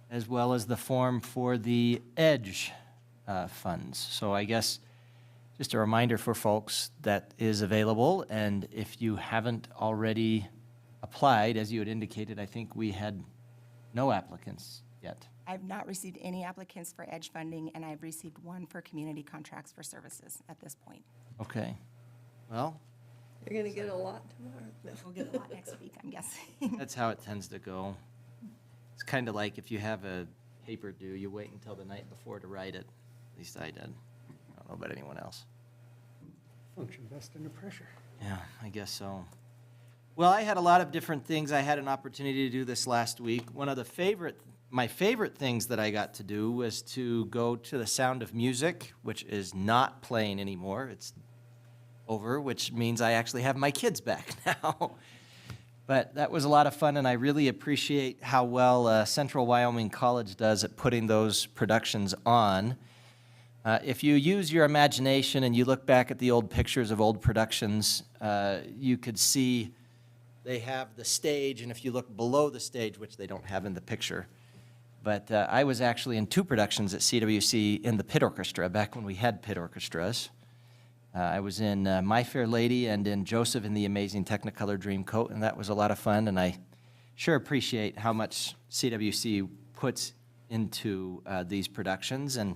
As well as the form for the EDGE funds. So I guess just a reminder for folks that is available, and if you haven't already applied, as you had indicated, I think we had no applicants yet. I've not received any applicants for EDGE funding, and I've received one for community contracts for services at this point. Okay. Well, You're gonna get a lot tomorrow. No. We'll get a lot next week, I'm guessing. that's how it tends to go. It's kind of like if you have a paper due, you wait until the night before to write it. At least I did. I don't know about anyone else. Function best under pressure. Yeah, I guess so. Well, I had a lot of different things. I had an opportunity to do this last week. One of my favorite things that I got to do was to go to the Sound of Music, which is not playing anymore. It's over, which means I actually have my kids back now. But that was a lot of fun, and I really appreciate how well Central Wyoming College does at putting those productions on. If you use your imagination and you look back at the old pictures of old productions, you could see they have the stage, and if you look below the stage, which they don't have in the picture, but I was actually in 2 productions at CWC in the pit orchestra, back when we had pit orchestras. I was in My Fair Lady and in Joseph in the Amazing Technicolor Dreamcoat, and that was a lot of fun, and I sure appreciate how much CWC puts into these productions. And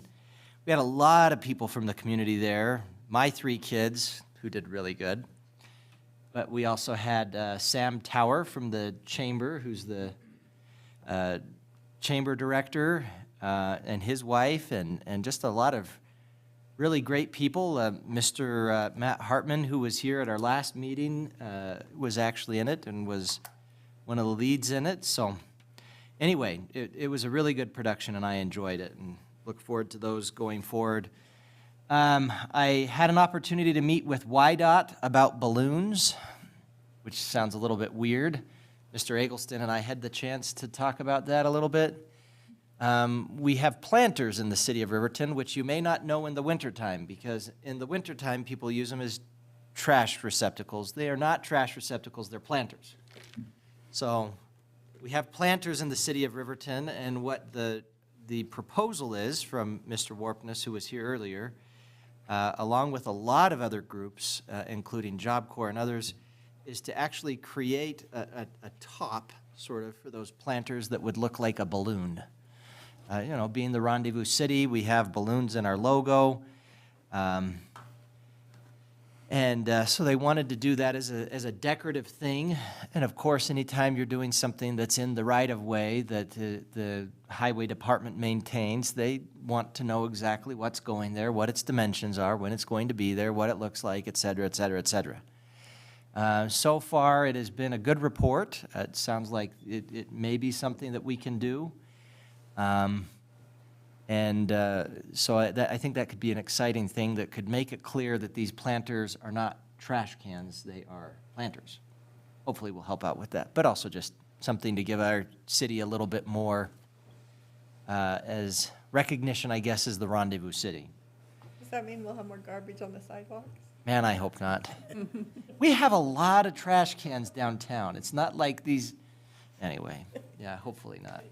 we had a lot of people from the community there, my 3 kids, who did really good. But we also had Sam Tower from the Chamber, who's the Chamber Director, and his wife, and just a lot of really great people. Mr. Matt Hartman, who was here at our last meeting, was actually in it and was one of the leads in it. So anyway, it was a really good production, and I enjoyed it and look forward to those going forward. I had an opportunity to meet with YDOT about balloons, which sounds a little bit weird. Mr. Eggleston and I had the chance to talk about that a little bit. We have planters in the city of Riverton, which you may not know in the wintertime, because in the wintertime, people use them as trash receptacles. They are not trash receptacles, they're planters. So we have planters in the city of Riverton, and what the proposal is from Mr. Warpness, who was here earlier, along with a lot of other groups, including Job Corps and others, is to actually create a top, sort of, for those planters that would look like a balloon. You know, being the Rendezvous City, we have balloons in our logo. So they wanted to do that as a decorative thing. And of course, anytime you're doing something that's in the right-of-way that the highway department maintains, they want to know exactly what's going there, what its dimensions are, when it's going to be there, what it looks like, et cetera, et cetera, et cetera. So far, it has been a good report. It sounds like it may be something that we can do. So I think that could be an exciting thing that could make it clear that these planters are not trash cans, they are planters. Hopefully we'll help out with that, but also just something to give our city a little bit more as recognition, I guess, as the Rendezvous City. Does that mean we'll have more garbage on the sidewalks? Man, I hope not. We have a lot of trash cans downtown. It's not like these, anyway, yeah, hopefully not.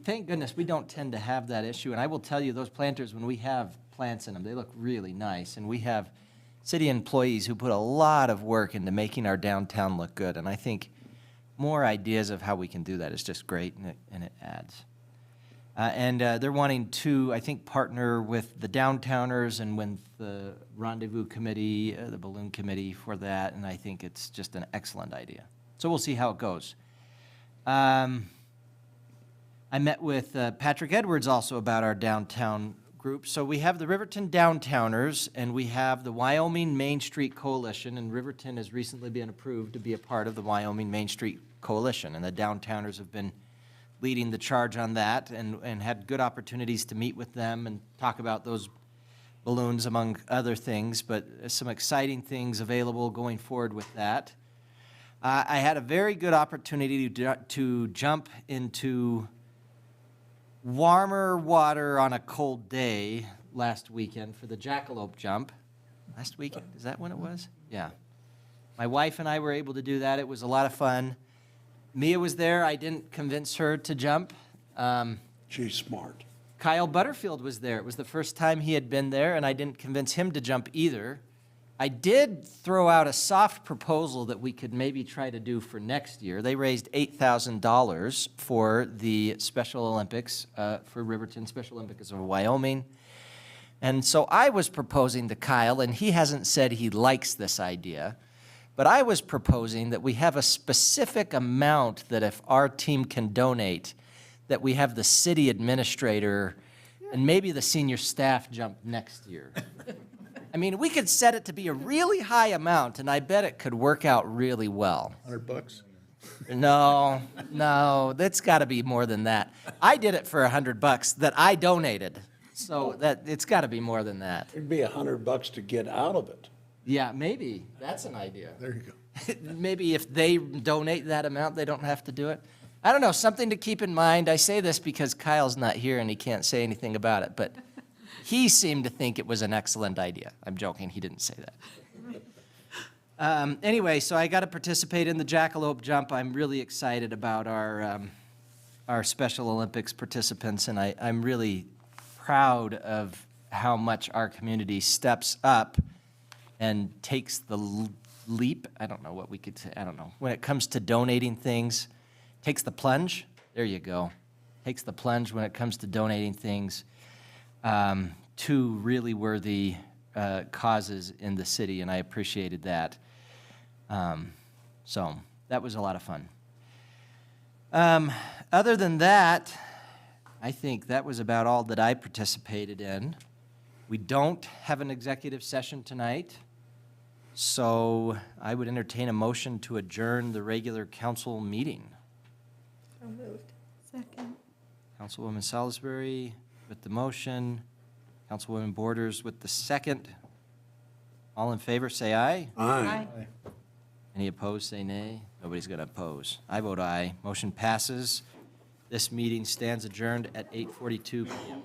Thank goodness, we don't tend to have that issue. And I will tell you, those planters, when we have plants in them, they look really nice. And we have city employees who put a lot of work into making our downtown look good. And I think more ideas of how we can do that is just great, and it adds. And they're wanting to, I think, partner with the downtowners and with the rendezvous committee, the balloon committee for that, and I think it's just an excellent idea. So we'll see how it goes. I met with Patrick Edwards also about our downtown group. So we have the Riverton Downtowners, and we have the Wyoming Main Street Coalition, and Riverton has recently been approved to be a part of the Wyoming Main Street Coalition, and the Downtowners have been leading the charge on that, and had good opportunities to meet with them and talk about those balloons, among other things, but some exciting things available going forward with that. I had a very good opportunity to jump into warmer water on a cold day last weekend for the jackalope jump. Last weekend, is that when it was? Yeah. My wife and I were able to do that. It was a lot of fun. Mia was there. I didn't convince her to jump. She's smart. Kyle Butterfield was there. It was the first time he had been there, and I didn't convince him to jump either. I did throw out a soft proposal that we could maybe try to do for next year. They raised $8,000 for the Special Olympics, for Riverton Special Olympics of Wyoming. And so I was proposing to Kyle, and he hasn't said he likes this idea, but I was proposing that we have a specific amount that if our team can donate, that we have the city administrator and maybe the senior staff jump next year. I mean, we could set it to be a really high amount, and I bet it could work out really well. $100? No, that's got to be more than that. I did it for $100 that I donated, so that it's got to be more than that. It'd be $100 to get out of it. Yeah, maybe. That's an idea. There you go. Maybe if they donate that amount, they don't have to do it. I don't know, something to keep in mind. I say this because Kyle's not here and he can't say anything about it, but he seemed to think it was an excellent idea. I'm joking, he didn't say that. Anyway, so I got to participate in the jackalope jump. I'm really excited about our Special Olympics participants, and I'm really proud of how much our community steps up and takes the leap. I don't know what we could say. I don't know. When it comes to donating things, takes the plunge. There you go. Takes the plunge when it comes to donating things to really worthy causes in the city, and I appreciated that. So that was a lot of fun. Other than that, I think that was about all that I participated in. We don't have an executive session tonight, so I would entertain a motion to adjourn the regular council meeting. So moved. Second. Councilwoman Salisbury with the motion, Councilwoman Borders with the second. All in favor, say aye. Aye. Any opposed, say nay. Nobody's going to oppose. I vote aye. Motion passes. This meeting stands adjourned at 8:42 p.m.